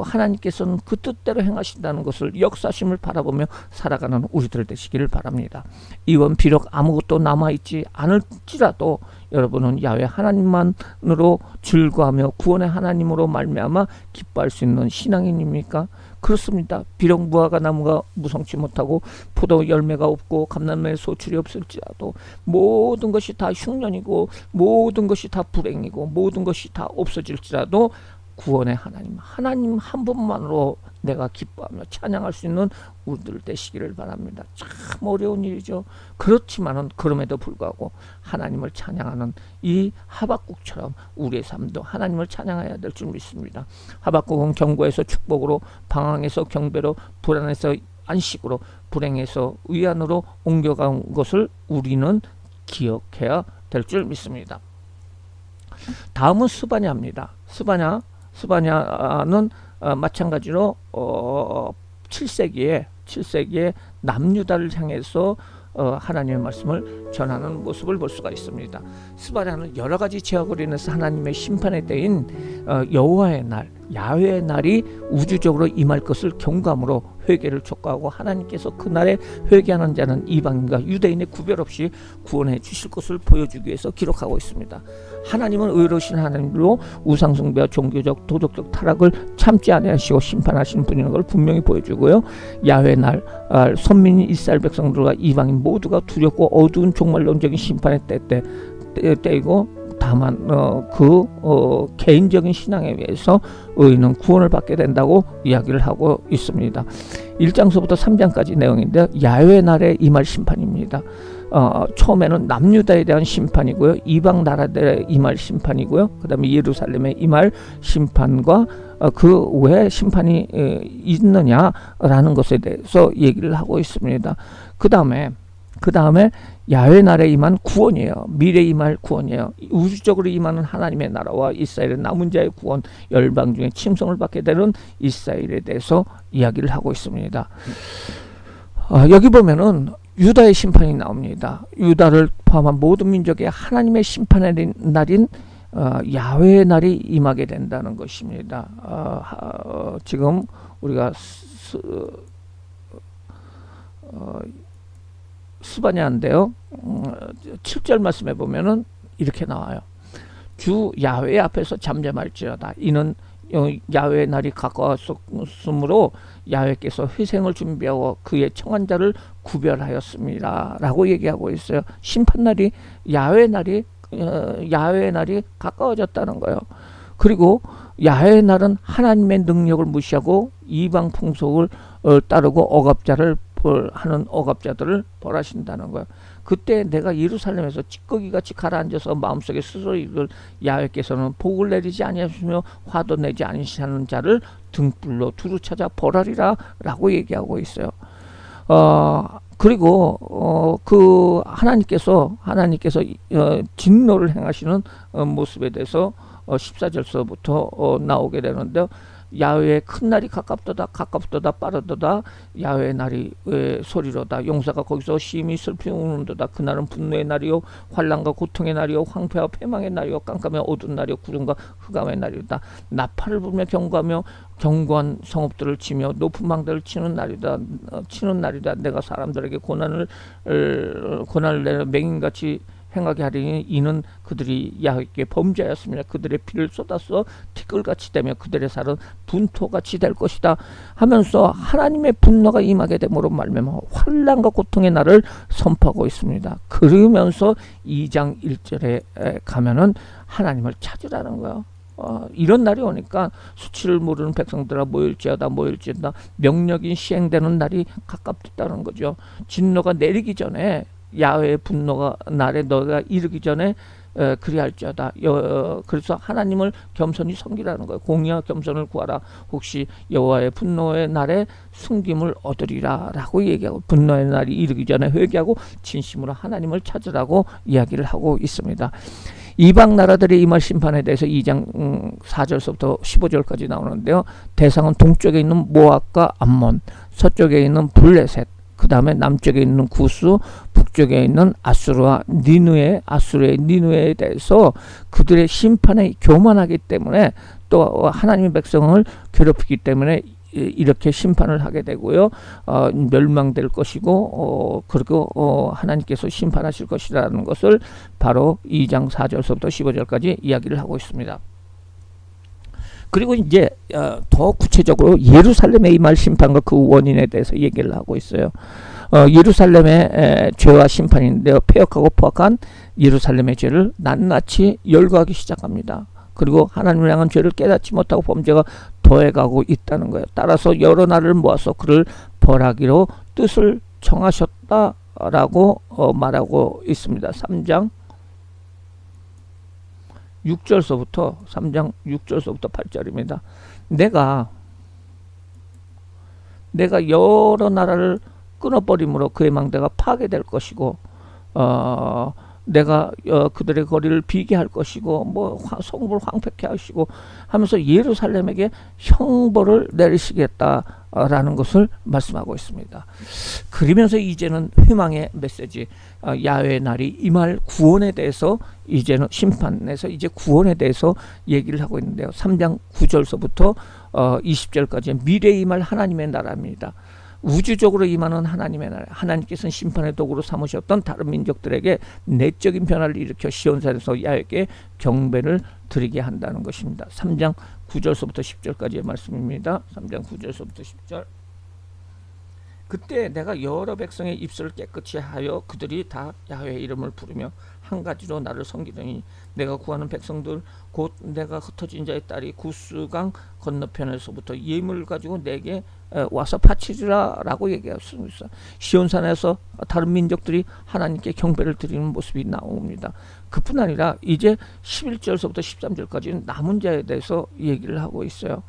하나님께서는 그 뜻대로 행하신다는 것을 역사심을 바라보며 살아가는 우리들 되시기를 바랍니다. 이원 비록 아무것도 남아있지 않을지라도 여러분은 야훼 하나님만으로 즐거하며 구원의 하나님으로 말미암아 기뻐할 수 있는 신앙인입니까? 그렇습니다. 비록 무화과 나무가 무성치 못하고 포도 열매가 없고 감람나무에 소출이 없을지라도 모든 것이 다 흉년이고 모든 것이 다 불행이고 모든 것이 다 없어질지라도 구원의 하나님 한 분만으로 내가 기뻐하며 찬양할 수 있는 우리들 되시기를 바랍니다. 참 어려운 일이죠. 그렇지만은 그럼에도 불구하고 하나님을 찬양하는 이 하박국처럼 우리의 삶도 하나님을 찬양해야 될 줄 믿습니다. 하박국은 경고에서 축복으로, 방황에서 경배로, 불안에서 안식으로, 불행에서 위안으로 옮겨간 것을 우리는 기억해야 될 줄 믿습니다. 다음은 스바냐입니다. 스바냐는 마찬가지로 7세기에 남유다를 향해서 하나님의 말씀을 전하는 모습을 볼 수가 있습니다. 스바냐는 여러 가지 제약으로 인해서 하나님의 심판의 때인 여호와의 날, 야훼의 날이 우주적으로 임할 것을 경감으로 회개를 촉구하고 하나님께서 그날에 회개하는 자는 이방인과 유대인의 구별 없이 구원해 주실 것을 보여주기 위해서 기록하고 있습니다. 하나님은 의로우신 하나님으로 우상숭배와 종교적 도덕적 타락을 참지 아니하시고 심판하시는 분이라는 걸 분명히 보여주고요. 야훼의 날 선민인 이스라엘 백성들과 이방인 모두가 두렵고 어두운 종말론적인 심판의 때이고 다만 개인적인 신앙에 의해서 의인은 구원을 받게 된다고 이야기를 하고 있습니다. 1장서부터 3장까지 내용인데 야훼의 날에 임할 심판입니다. 처음에는 남유다에 대한 심판이고요, 이방 나라들에 임할 심판이고요, 그 다음에 예루살렘에 임할 심판과 그 왜 심판이 있느냐라는 것에 대해서 얘기를 하고 있습니다. 그 다음에 그 다음에 야훼 나라에 임한 구원이에요. 미래에 임할 구원이에요. 우주적으로 임하는 하나님의 나라와 이스라엘의 남은 자의 구원, 열방 중에 칭송을 받게 되는 이스라엘에 대해서 이야기를 하고 있습니다. 여기 보면은 유다의 심판이 나옵니다. 유다를 포함한 모든 민족의 하나님의 심판의 날인 야훼의 날이 임하게 된다는 것입니다. 지금 우리가 스바냐인데요. 7절 말씀에 보면은 이렇게 나와요. 주 야훼 앞에서 잠잠할지어다. 이는 야훼의 날이 가까웠으므로 야훼께서 회생을 준비하고 그의 청한 자를 구별하였습니다. 라고 얘기하고 있어요. 심판날이 야훼의 날이 가까워졌다는 거예요. 그리고 야훼의 날은 하나님의 능력을 무시하고 이방 풍속을 따르고 억압자를 하는 억압자들을 벌하신다는 거예요. 그때 내가 예루살렘에서 찌꺼기같이 가라앉아서 마음속에 스스로 이를 야훼께서는 복을 내리지 아니하시며 화도 내지 아니하시는 자를 등불로 두루 찾아 벌하리라 라고 얘기하고 있어요. 그리고 그 하나님께서 진노를 행하시는 모습에 대해서 14절서부터 나오게 되는데요. 야훼의 큰 날이 가깝도다 빠르도다 야훼의 날이 소리로다. 용사가 거기서 심히 슬피 우는도다. 그날은 분노의 날이요 환난과 고통의 날이요 황폐와 패망의 날이요 깜깜의 어두운 날이요 구름과 흑암의 날이다. 나팔을 불며 경고하며 견고한 성읍들을 치며 높은 망대를 치는 날이다. 내가 사람들에게 고난을 내려 맹인같이 행하게 하리니 이는 그들이 야훼께 범죄하였습니다. 그들의 피를 쏟아서 티끌같이 되며 그들의 살은 분토같이 될 것이다 하면서 하나님의 분노가 임하게 됨으로 말미암아 환난과 고통의 날을 선포하고 있습니다. 그러면서 2장 1절에 가면은 하나님을 찾으라는 거예요. 이런 날이 오니까 수치를 모르는 백성들아 모일지어다 명령이 시행되는 날이 가깝다는 거죠. 진노가 내리기 전에 야훼의 분노가 날에 너가 이르기 전에 그리할지어다. 그래서 하나님을 겸손히 섬기라는 거예요. 공의와 겸손을 구하라. 혹시 여호와의 분노의 날에 숨김을 얻으리라 라고 얘기하고 분노의 날이 이르기 전에 회개하고 진심으로 하나님을 찾으라고 이야기를 하고 있습니다. 이방 나라들의 임할 심판에 대해서 2장 4절서부터 15절까지 나오는데요. 대상은 동쪽에 있는 모압과 암몬, 서쪽에 있는 블레셋, 그 다음에 남쪽에 있는 구스, 북쪽에 있는 아수르와 아수르의 니누에 대해서 그들의 심판에 교만하기 때문에 또 하나님의 백성을 괴롭히기 때문에 이렇게 심판을 하게 되고요. 멸망될 것이고 그리고 하나님께서 심판하실 것이라는 것을 바로 2장 4절서부터 15절까지 이야기를 하고 있습니다. 그리고 이제 더 구체적으로 예루살렘에 임할 심판과 그 원인에 대해서 얘기를 하고 있어요. 예루살렘의 죄와 심판인데요. 패역하고 포악한 예루살렘의 죄를 낱낱이 열거하기 시작합니다. 그리고 하나님을 향한 죄를 깨닫지 못하고 범죄가 더해가고 있다는 거예요. 따라서 여러 날을 모아서 그를 벌하기로 뜻을 정하셨다라고 말하고 있습니다. 3장 6절서부터 8절입니다. 내가 여러 나라를 끊어버림으로 그의 망대가 파괴될 것이고 내가 그들의 거리를 비게 할 것이고 성읍을 황폐케 하시고 하면서 예루살렘에게 형벌을 내리시겠다라는 것을 말씀하고 있습니다. 그러면서 이제는 희망의 메시지, 야훼의 날이 임할 구원에 대해서 이제는 심판에서 이제 구원에 대해서 얘기를 하고 있는데요. 3장 9절서부터 20절까지 미래에 임할 하나님의 나라입니다. 우주적으로 임하는 하나님의 나라, 하나님께서는 심판의 도구로 삼으셨던 다른 민족들에게 내적인 변화를 일으켜 시온산에서 야훼께 경배를 드리게 한다는 것입니다. 3장 9절서부터 10절까지의 말씀입니다. 3장 9절서부터 10절. 그때 내가 여러 백성의 입술을 깨끗이 하여 그들이 다 야훼의 이름을 부르며 한 가지로 나를 섬기더니 내가 구하는 백성들 곧 내가 흩어진 자의 딸이 구스강 건너편에서부터 예물을 가지고 내게 와서 바치리라 라고 얘기했습니다. 시온산에서 다른 민족들이 하나님께 경배를 드리는 모습이 나옵니다. 그뿐 아니라 이제 11절서부터 13절까지는 남은 자에 대해서 얘기를 하고 있어요.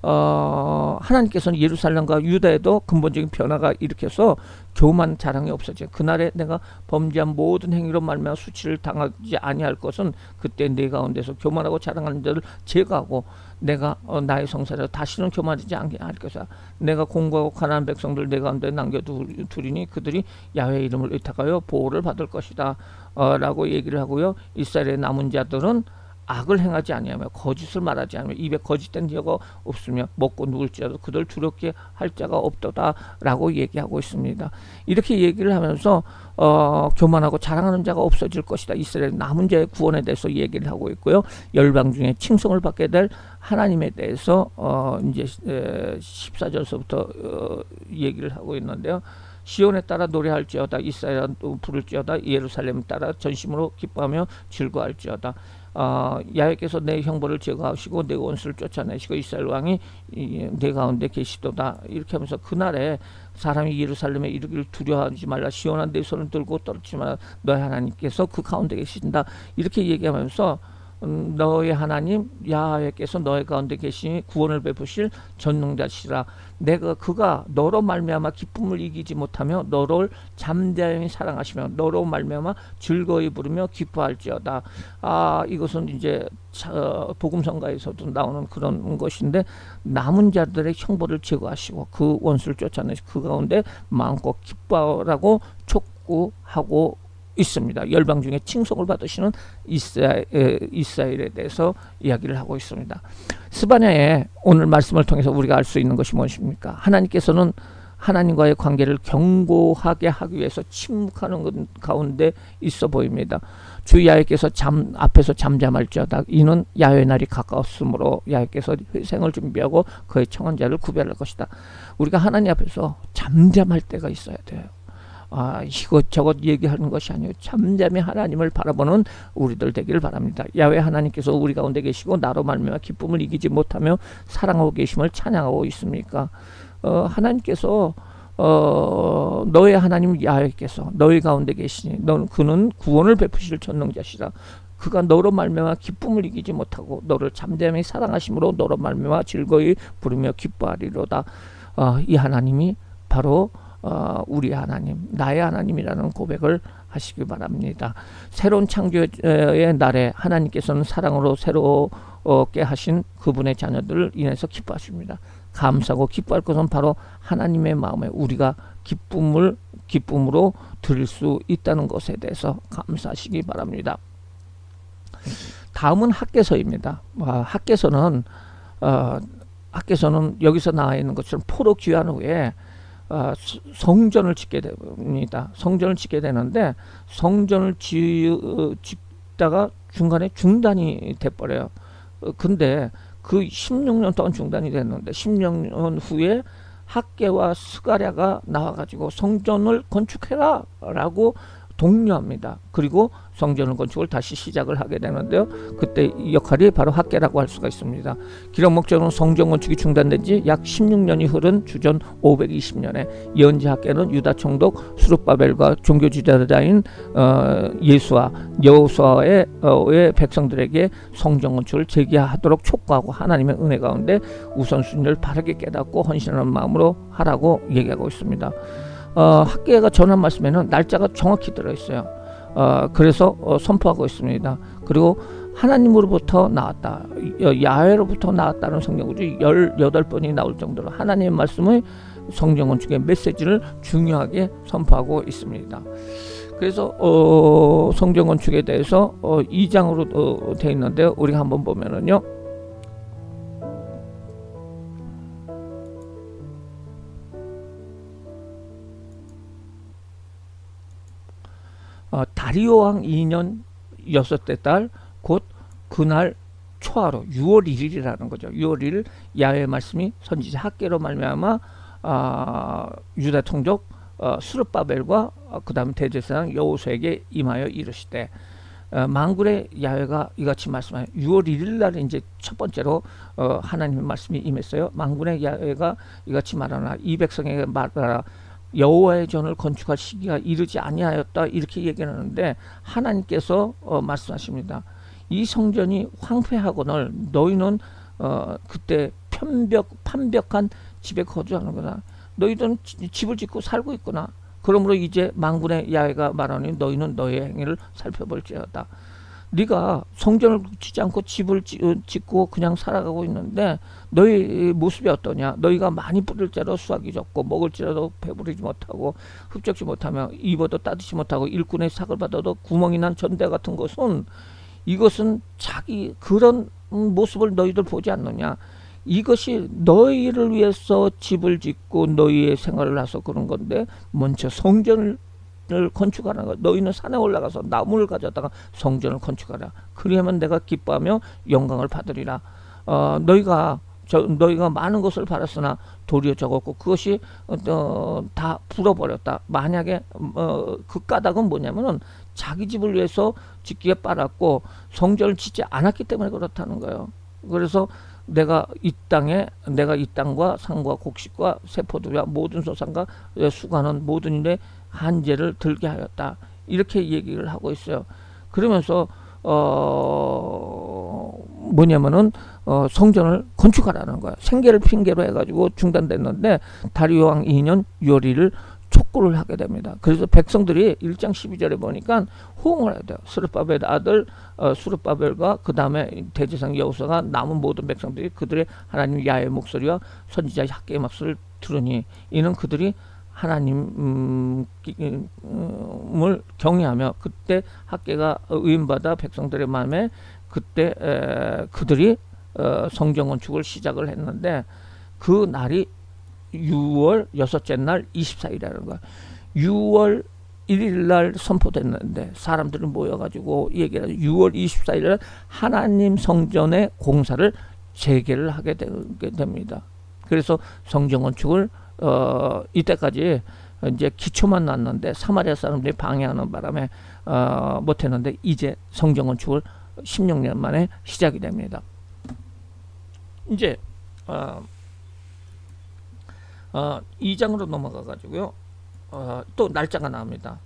하나님께서는 예루살렘과 유다에도 근본적인 변화가 일으켜서 교만 자랑이 없어져. 그날에 내가 범죄한 모든 행위로 말미암아 수치를 당하지 아니할 것은 그때 내 가운데서 교만하고 자랑하는 자를 제거하고 내가 나의 성사를 다시는 교만하지 않게 할 것이다. 내가 공고하고 가난한 백성들 내 가운데 남겨두리니 그들이 야훼의 이름을 의탁하여 보호를 받을 것이다. 라고 얘기를 하고요. 이스라엘의 남은 자들은 악을 행하지 아니하며 거짓을 말하지 않으며 입에 거짓된 자가 없으며 먹고 누울지라도 그들 두렵게 할 자가 없도다라고 얘기하고 있습니다. 이렇게 얘기를 하면서 교만하고 자랑하는 자가 없어질 것이다. 이스라엘 남은 자의 구원에 대해서 얘기를 하고 있고요. 열방 중에 칭송을 받게 될 하나님에 대해서 이제 14절서부터 얘기를 하고 있는데요. 시온에 따라 노래할지어다. 이스라엘에 부를지어다. 예루살렘에 따라 전심으로 기뻐하며 즐거워할지어다. 야훼께서 내 형벌을 제거하시고 내 원수를 쫓아내시고 이스라엘 왕이 내 가운데 계시도다. 이렇게 하면서 그날에 사람이 예루살렘에 이르기를 두려워하지 말라. 시온아 내 손을 들고 떨지 마라. 너의 하나님께서 그 가운데 계신다. 이렇게 얘기하면서 너의 하나님 야훼께서 너의 가운데 계시니 구원을 베푸실 전능자시라. 그가 너로 말미암아 기쁨을 이기지 못하며 너를 잠잠히 사랑하시며 너로 말미암아 즐거이 부르며 기뻐할지어다. 이것은 이제 복음성가에서도 나오는 그런 것인데 남은 자들의 형벌을 제거하시고 그 원수를 쫓아내시고 그 가운데 마음껏 기뻐하라고 촉구하고 있습니다. 열방 중에 칭송을 받으시는 이스라엘에 대해서 이야기를 하고 있습니다. 스바냐의 오늘 말씀을 통해서 우리가 알 수 있는 것이 무엇입니까? 하나님께서는 하나님과의 관계를 견고하게 하기 위해서 침묵하는 가운데 있어 보입니다. 주 야훼께서 앞에서 잠잠할지어다. 이는 야훼의 날이 가까웠으므로 야훼께서 회생을 준비하고 그의 청한 자를 구별할 것이다. 우리가 하나님 앞에서 잠잠할 때가 있어야 돼요. 이것저것 얘기하는 것이 아니에요. 잠잠히 하나님을 바라보는 우리들 되기를 바랍니다. 야훼 하나님께서 우리 가운데 계시고 나로 말미암아 기쁨을 이기지 못하며 사랑하고 계심을 찬양하고 있습니까? 하나님께서 너의 하나님 야훼께서 너희 가운데 계시니 그는 구원을 베푸실 전능자시라. 그가 너로 말미암아 기쁨을 이기지 못하고 너를 잠잠히 사랑하심으로 너로 말미암아 즐거이 부르며 기뻐하리로다. 이 하나님이 바로 우리 하나님, 나의 하나님이라는 고백을 하시기 바랍니다. 새로운 창조의 날에 하나님께서는 사랑으로 새롭게 하신 그분의 자녀들을 인해서 기뻐하십니다. 감사하고 기뻐할 것은 바로 하나님의 마음에 우리가 기쁨으로 드릴 수 있다는 것에 대해서 감사하시기 바랍니다. 다음은 학개서입니다. 학개서는 여기서 나와 있는 것처럼 포로 귀환 후에 성전을 짓게 됩니다. 성전을 짓게 되는데 성전을 짓다가 중간에 중단이 돼버려요. 근데 그 16년 동안 중단이 됐는데 16년 후에 학개와 스가랴가 나와가지고 성전을 건축해라 라고 독려합니다. 그리고 성전을 건축을 다시 시작을 하게 되는데요. 그때 역할이 바로 학개라고 할 수가 있습니다. 기록 목적으로는 성전 건축이 중단된 지 약 16년이 흐른 주전 520년에 예언자 학개는 유다 총독 스룹바벨과 종교 지도자인 예수와 여호수아의 백성들에게 성전 건축을 재개하도록 촉구하고 하나님의 은혜 가운데 우선순위를 바르게 깨닫고 헌신하는 마음으로 하라고 얘기하고 있습니다. 학개가 전한 말씀에는 날짜가 정확히 들어있어요. 그래서 선포하고 있습니다. 그리고 하나님으로부터 나왔다, 야훼로부터 나왔다는 성경구절이 18번이 나올 정도로 하나님의 말씀의 성전 건축의 메시지를 중요하게 선포하고 있습니다. 그래서 성전 건축에 대해서 2장으로 되어 있는데요. 우리가 한번 보면은요. 다리오 왕 2년 6대 달 곧 그날 초하루 6월 1일이라는 거죠. 6월 1일 야훼의 말씀이 선지자 학개로 말미암아 유다 총독 스룹바벨과 그 다음 대제사장 여호수아에게 임하여 이르시되 만군의 야훼가 이같이 말씀하여 6월 1일 날 이제 첫 번째로 하나님의 말씀이 임했어요. 만군의 야훼가 이같이 말하나 이 백성에게 말하라. 여호와의 전을 건축할 시기가 이르지 아니하였다. 이렇게 얘기하는데 하나님께서 말씀하십니다. 이 성전이 황폐하거늘 너희는 그때 판벽한 집에 거주하는 거다. 너희들은 집을 짓고 살고 있구나. 그러므로 이제 만군의 야훼가 말하니 너희는 너희의 행위를 살펴볼지어다. 네가 성전을 짓지 않고 집을 짓고 그냥 살아가고 있는데 너희 모습이 어떠냐. 너희가 많이 뿌릴지라도 수확이 적고 먹을지라도 배부르지 못하고 흡족지 못하며 입어도 따뜻이 못하고 일꾼의 삭을 받아도 구멍이 난 전대 같은 것은 이것은 자기 그런 모습을 너희들 보지 않느냐. 이것이 너희를 위해서 집을 짓고 너희의 생활을 해서 그런 건데 먼저 성전을 건축하는 거. 너희는 산에 올라가서 나무를 가져다가 성전을 건축하라. 그리하면 내가 기뻐하며 영광을 받으리라. 너희가 많은 것을 바랐으나 도리어 적었고 그것이 다 불어버렸다. 만약에 그 까닭은 뭐냐면은 자기 집을 위해서 짓기에 빨았고 성전을 짓지 않았기 때문에 그렇다는 거예요. 그래서 내가 이 땅과 산과 곡식과 세포들과 모든 소산과 수고하는 모든 일에 한제를 들게 하였다. 이렇게 얘기를 하고 있어요. 그러면서 뭐냐면은 성전을 건축하라는 거야. 생계를 핑계로 해가지고 중단됐는데 다리오 왕 2년 6월 1일 촉구를 하게 됩니다. 그래서 백성들이 1장 12절에 보니까 호응을 해야 돼요. 스룹바벨 아들 스룹바벨과 그 다음에 대제사장 여호수아가 남은 모든 백성들이 그들의 하나님 야훼의 목소리와 선지자 학개의 목소리를 들으니 이는 그들이 하나님을 경외하며 그때 학개가 의인받아 백성들의 마음에 그때 그들이 성전 건축을 시작을 했는데 그 날이 6월 여섯째 날 24일이라는 거야. 6월 1일 날 선포됐는데 사람들이 모여가지고 얘기를 하죠. 6월 24일 날 하나님 성전의 공사를 재개를 하게 됩니다. 그래서 성전 건축을 이때까지 이제 기초만 놨는데 사마리아 사람들이 방해하는 바람에 못했는데 이제 성전 건축을 16년 만에 시작이 됩니다. 이제 2장으로 넘어가 가지고요. 또 날짜가 나옵니다.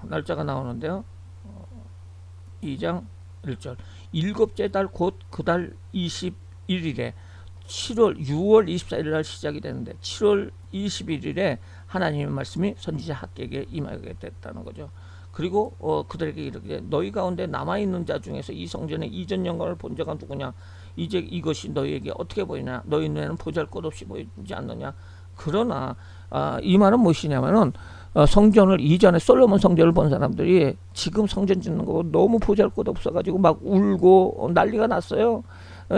날짜가 나오는데요. 2장 1절 일곱째 달 곧 그 달 21일에 6월 24일 날 시작이 되는데 7월 21일에 하나님의 말씀이 선지자 학개에게 임하게 됐다는 거죠. 그리고 그들에게 이르기를 너희 가운데 남아있는 자 중에서 이 성전의 이전 영광을 본 자가 누구냐. 이제 이것이 너희에게 어떻게 보이냐. 너희 눈에는 보잘것없이 보이지 않느냐. 그러나 이 말은 무엇이냐면은 성전을 이전에 솔로몬 성전을 본 사람들이 지금 성전 짓는 거 너무 보잘것없어 가지고 막 울고 난리가 났어요.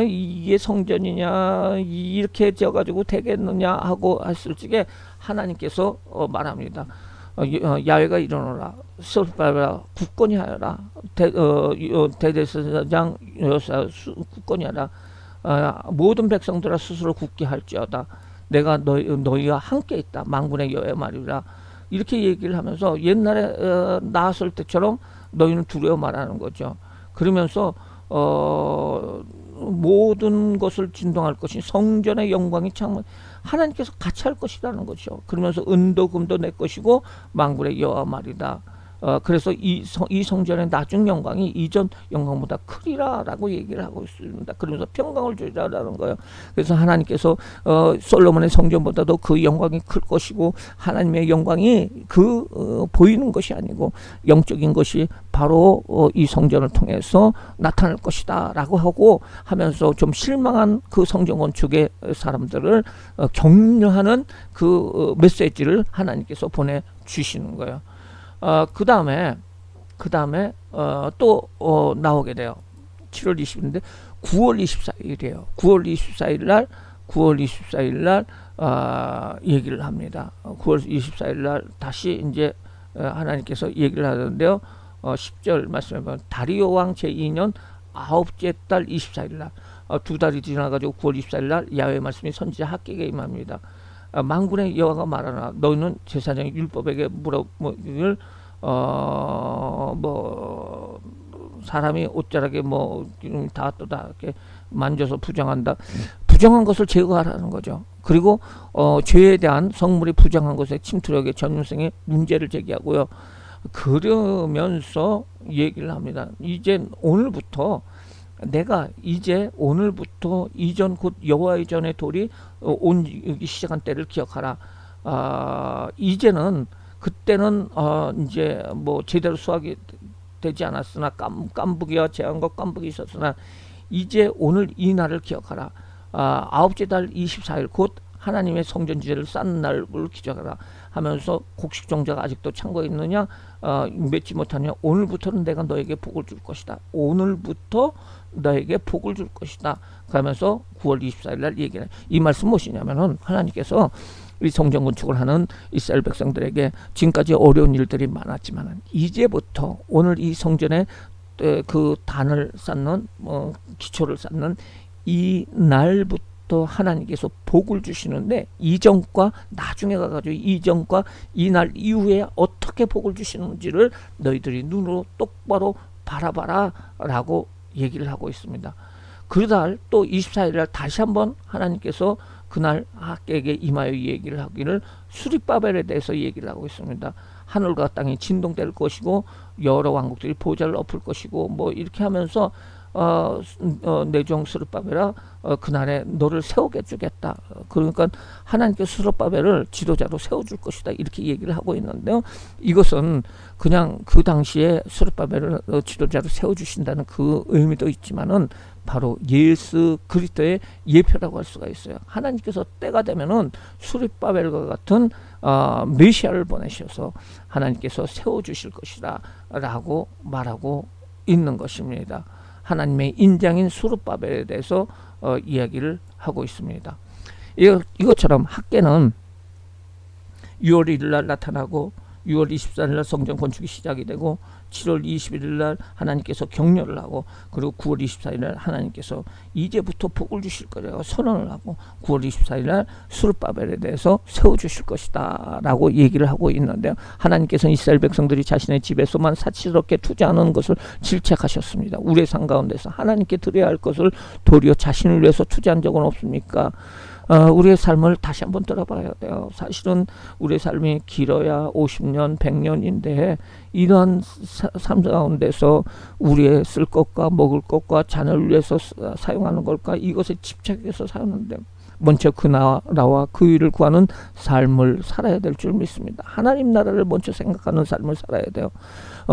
이게 성전이냐 이렇게 지어가지고 되겠느냐 하고 했을 적에 하나님께서 말합니다. 야훼가 일어나라. 스룹바벨아 굳건히 하여라. 대제사장 여호수아 굳건히 하라. 모든 백성들아 스스로 굳게 할지어다. 내가 너희와 함께 있다. 만군의 여호와 말이라. 이렇게 얘기를 하면서 옛날에 나았을 때처럼 너희는 두려워 말하는 거죠. 그러면서 모든 것을 진동할 것이 성전의 영광이 참 하나님께서 같이 할 것이라는 거죠. 그러면서 은도 금도 내 것이고 만군의 여호와 말이다. 그래서 이 성전의 나중 영광이 이전 영광보다 크리라라고 얘기를 하고 있습니다. 그러면서 평강을 주리라라는 거예요. 그래서 하나님께서 솔로몬의 성전보다도 그 영광이 클 것이고 하나님의 영광이 보이는 것이 아니고 영적인 것이 바로 이 성전을 통해서 나타날 것이다라고 하면서 좀 실망한 그 성전 건축의 사람들을 격려하는 그 메시지를 하나님께서 보내주시는 거예요. 그 다음에 또 나오게 돼요. 7월 20일인데 9월 24일이에요. 9월 24일 날 얘기를 합니다. 9월 24일 날 다시 이제 하나님께서 얘기를 하는데요. 10절 말씀해 보면 다리오 왕 제2년 9째 달 24일 날 두 달이 지나가지고 9월 24일 날 야훼의 말씀이 선지자 학개에게 임합니다. 만군의 여호와가 말하나 너희는 제사장의 율법에게 물어보기를 사람이 옷자락에 다 이렇게 만져서 부정한다. 부정한 것을 제거하라는 거죠. 그리고 죄에 대한 성물이 부정한 것에 침투력의 전율성에 문제를 제기하고요. 그러면서 얘기를 합니다. 이제 오늘부터 내가 이제 오늘부터 이전 곧 여호와의 전의 돌이 옮기 시작한 때를 기억하라. 이제는 그때는 이제 뭐 제대로 수확이 되지 않았으나 깐부기와 재앙과 깐부기 있었으나 이제 오늘 이 날을 기억하라. 아홉째 달 24일 곧 하나님의 성전 지제를 쌓는 날을 기억하라 하면서 곡식 종자가 아직도 창고에 있느냐 맺지 못하냐 오늘부터는 내가 너에게 복을 줄 것이다. 오늘부터 너에게 복을 줄 것이다. 그러면서 9월 24일 날 얘기를 해. 이 말씀 무엇이냐면은 하나님께서 이 성전 건축을 하는 이스라엘 백성들에게 지금까지 어려운 일들이 많았지만 이제부터 오늘 이 성전에 그 단을 쌓는 기초를 쌓는 이 날부터 하나님께서 복을 주시는데 이전과 나중에 가가지고 이전과 이 날 이후에 어떻게 복을 주시는지를 너희들이 눈으로 똑바로 바라봐라 라고 얘기를 하고 있습니다. 그날 또 24일날 다시 한번 하나님께서 그날 학계에게 임하여 얘기를 하기를 수립바벨에 대해서 얘기를 하고 있습니다. 하늘과 땅이 진동될 것이고 여러 왕국들이 보좌를 엎을 것이고 뭐 이렇게 하면서 내 종 스룹바벨아 그날에 너를 세우게 주겠다. 그러니까 하나님께서 스룹바벨을 지도자로 세워줄 것이다 이렇게 얘기를 하고 있는데요. 이것은 그냥 그 당시에 스룹바벨을 지도자로 세워주신다는 그 의미도 있지만은 바로 예수 그리스도의 예표라고 할 수가 있어요. 하나님께서 때가 되면은 스룹바벨과 같은 메시아를 보내셔서 하나님께서 세워주실 것이다 라고 말하고 있는 것입니다. 하나님의 인장인 스룹바벨에 대해서 이야기를 하고 있습니다. 이것처럼 학계는 6월 1일 날 나타나고 6월 24일 날 성전 건축이 시작이 되고 7월 21일 날 하나님께서 격려를 하고 그리고 9월 24일 날 하나님께서 이제부터 복을 주실 거라고 선언을 하고 9월 24일 날 스룹바벨에 대해서 세워주실 것이다 라고 얘기를 하고 있는데요. 하나님께서는 이스라엘 백성들이 자신의 집에서만 사치스럽게 투자하는 것을 질책하셨습니다. 우리의 삶 가운데서 하나님께 드려야 할 것을 도리어 자신을 위해서 투자한 적은 없습니까? 우리의 삶을 다시 한번 돌아봐야 돼요. 사실은 우리의 삶이 길어야 50년, 100년인데 이러한 삶 가운데서 우리의 쓸 것과 먹을 것과 자녀를 위해서 사용하는 걸까? 이것에 집착해서 사는데 먼저 그 나라와 그 일을 구하는 삶을 살아야 될 줄 믿습니다. 하나님 나라를 먼저 생각하는 삶을 살아야 돼요.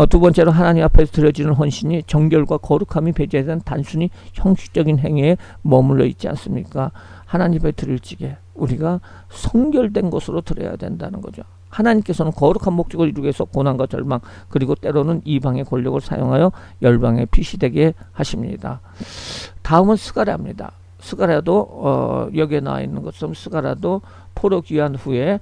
두 번째로 하나님 앞에서 드려지는 헌신이 정결과 거룩함이 배제된 단순히 형식적인 행위에 머물러 있지 않습니까? 하나님 앞에 드릴 적에 우리가 성결된 것으로 드려야 된다는 거죠. 하나님께서는 거룩한 목적을 이루기 위해서 고난과 절망 그리고 때로는 이방의 권력을 사용하여 열방의 빛이 되게 하십니다. 다음은 스가랴입니다. 스가랴도 여기에 나와 있는 것처럼 스가랴도 포로 귀환 후에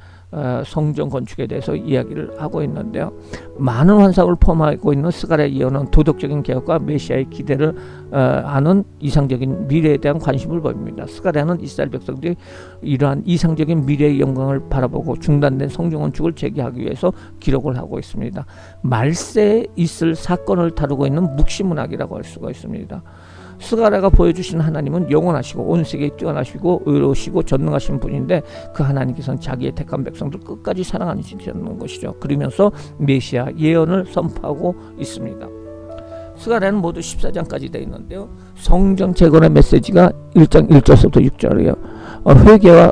성전 건축에 대해서 이야기를 하고 있는데요. 많은 환상을 포함하고 있는 스가랴 예언은 도덕적인 개혁과 메시아의 기대를 하는 이상적인 미래에 대한 관심을 보입니다. 스가랴는 이스라엘 백성들이 이러한 이상적인 미래의 영광을 바라보고 중단된 성전 건축을 재개하기 위해서 기록을 하고 있습니다. 말세에 있을 사건을 다루고 있는 묵시문학이라고 할 수가 있습니다. 스가랴가 보여주신 하나님은 영원하시고 온 세계에 뛰어나시고 의로우시고 전능하신 분인데 그 하나님께서는 자기의 택한 백성들 끝까지 사랑하시는 것이죠. 그러면서 메시아 예언을 선포하고 있습니다. 스가랴는 모두 14장까지 되어 있는데요. 성전 재건의 메시지가 1장 1절부터 6절이에요. 회개와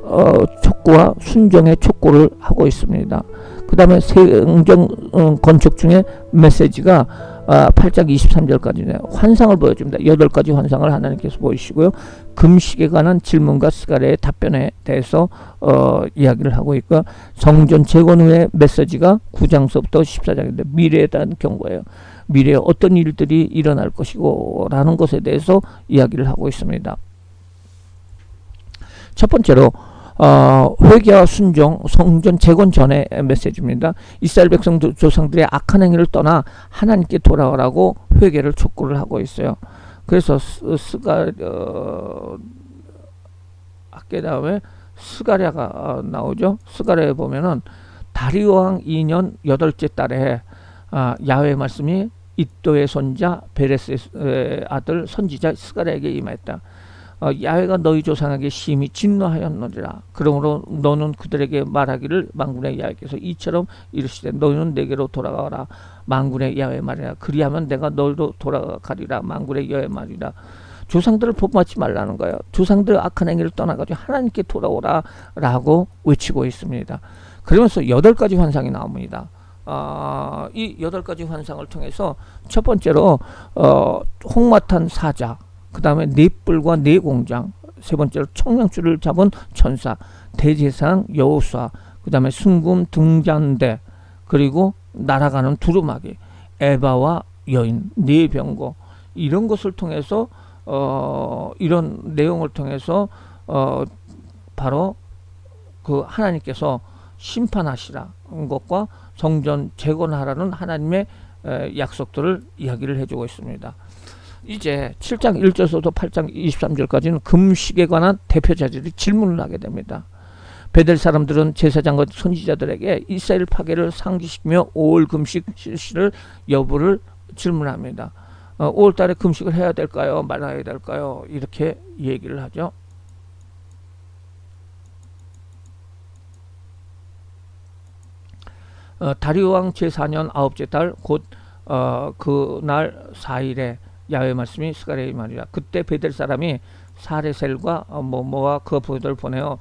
촉구와 순종의 촉구를 하고 있습니다. 그 다음에 성전 건축 중에 메시지가 8장 23절까지네요. 환상을 보여줍니다. 8가지 환상을 하나님께서 보이시고요. 금식에 관한 질문과 스가랴의 답변에 대해서 이야기를 하고 있고 성전 재건 후의 메시지가 9장서부터 14장인데 미래에 대한 경고예요. 미래에 어떤 일들이 일어날 것이고 라는 것에 대해서 이야기를 하고 있습니다. 첫 번째로 회개와 순종, 성전 재건 전의 메시지입니다. 이스라엘 백성 조상들의 악한 행위를 떠나 하나님께 돌아오라고 회개를 촉구를 하고 있어요. 그래서 학계 다음에 스가랴가 나오죠. 스가랴에 보면은 다리오 왕 2년 8째 달에 야훼의 말씀이 id도의 손자 베레스의 아들 선지자 스가랴에게 임했다. 야훼가 너희 조상에게 심히 진노하였느니라. 그러므로 너는 그들에게 말하기를 만군의 야훼께서 이처럼 이르시되 너희는 내게로 돌아가라. 만군의 야훼 말이라. 그리하면 내가 너희로 돌아가리라. 만군의 여호와의 말이라. 조상들을 본받지 말라는 거예요. 조상들의 악한 행위를 떠나가지고 하나님께 돌아오라 라고 외치고 있습니다. 그러면서 8가지 환상이 나옵니다. 이 8가지 환상을 통해서 첫 번째로 홍마탄 사자, 그 다음에 넷불과 넷공장, 세 번째로 청량줄을 잡은 천사, 대제사장 여호수아, 그 다음에 순금 등잔대, 그리고 날아가는 두루마기, 에바와 여인, 네 병거, 이런 것을 통해서 이런 내용을 통해서 바로 그 하나님께서 심판하시라 것과 성전 재건하라는 하나님의 약속들을 이야기를 해주고 있습니다. 이제 7장 1절부터 8장 23절까지는 금식에 관한 대표자들이 질문을 하게 됩니다. 베델 사람들은 제사장과 선지자들에게 이스라엘 파괴를 상기시키며 5월 금식 실시를 여부를 질문합니다. 5월달에 금식을 해야 될까요? 말아야 될까요? 이렇게 얘기를 하죠. 다리오 왕 제4년 9째 달 곧 그날 4일에 야훼 말씀이 스가랴에게 말이라. 그때 베델 사람이 사레셀과 모모와 그 부하들을 보내어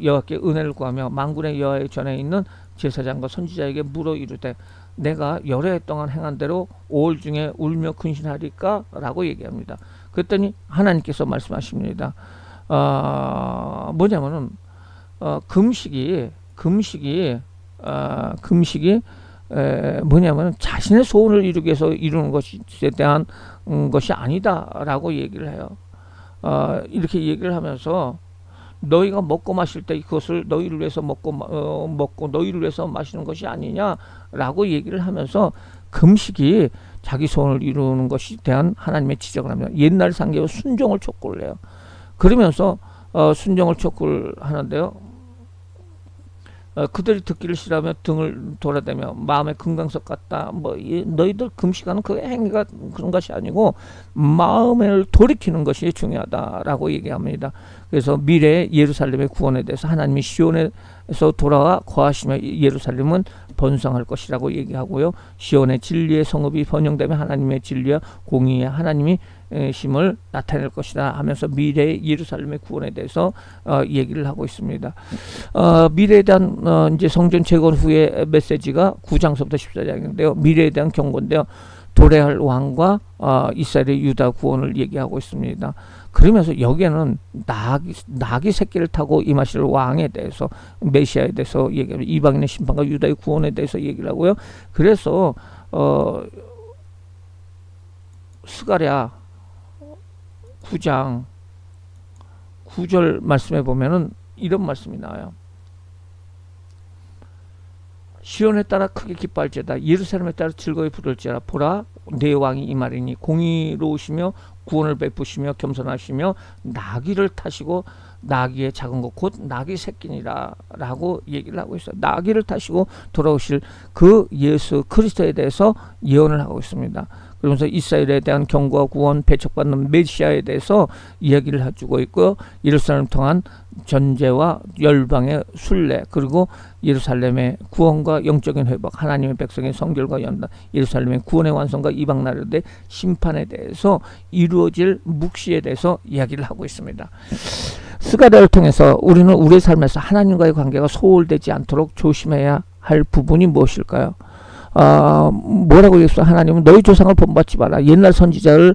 여호와께 은혜를 구하며 만군의 여호와의 전에 있는 제사장과 선지자에게 물어 이르되 내가 여러 해 동안 행한 대로 5월 중에 울며 근신하리까? 라고 얘기합니다. 그랬더니 하나님께서 말씀하십니다. 뭐냐면은 금식이 뭐냐면 자신의 소원을 이루기 위해서 이루는 것에 대한 것이 아니다라고 얘기를 해요. 이렇게 얘기를 하면서 너희가 먹고 마실 때 그것을 너희를 위해서 먹고 너희를 위해서 마시는 것이 아니냐라고 얘기를 하면서 금식이 자기 소원을 이루는 것에 대한 하나님의 지적을 합니다. 옛날 상계와 순종을 촉구를 해요. 그러면서 순종을 촉구를 하는데요. 그들이 듣기를 싫어하며 등을 돌아대며 마음에 금강석 같다. 너희들 금식하는 그 행위가 그런 것이 아니고 마음을 돌이키는 것이 중요하다라고 얘기합니다. 그래서 미래의 예루살렘의 구원에 대해서 하나님이 시온에서 돌아와 거하시며 예루살렘은 번성할 것이라고 얘기하고요. 시온의 진리의 성읍이 번영되며 하나님의 진리와 공의의 하나님이 심을 나타낼 것이다 하면서 미래의 예루살렘의 구원에 대해서 얘기를 하고 있습니다. 미래에 대한 이제 성전 재건 후의 메시지가 9장서부터 14장인데요. 미래에 대한 경고인데요. 도래할 왕과 이스라엘의 유다 구원을 얘기하고 있습니다. 그러면서 여기에는 나귀 새끼를 타고 임하실 왕에 대해서, 메시아에 대해서 얘기합니다. 이방인의 심판과 유다의 구원에 대해서 얘기를 하고요. 그래서 스가랴 9장 9절 말씀에 보면은 이런 말씀이 나와요. 시온에 따라 크게 기뻐할지어다. 예루살렘에 따라 즐거이 부를지어다. 보라 내 왕이 임하리니 공의로우시며 구원을 베푸시며 겸손하시며 나귀를 타시고 나귀의 작은 것 곧 나귀 새끼니라 라고 얘기를 하고 있어요. 나귀를 타시고 돌아오실 그 예수 그리스도에 대해서 예언을 하고 있습니다. 그러면서 이스라엘에 대한 경고와 구원, 배척받는 메시아에 대해서 이야기를 해주고 있고요. 예루살렘을 통한 전제와 열방의 순례, 그리고 예루살렘의 구원과 영적인 회복, 하나님의 백성의 성결과 연단, 예루살렘의 구원의 완성과 이방 나라들의 심판에 대해서 이루어질 묵시에 대해서 이야기를 하고 있습니다. 스가랴를 통해서 우리는 우리의 삶에서 하나님과의 관계가 소홀되지 않도록 조심해야 할 부분이 무엇일까요? 뭐라고 얘기했어? 하나님은 너희 조상을 본받지 마라. 옛날 선지자들이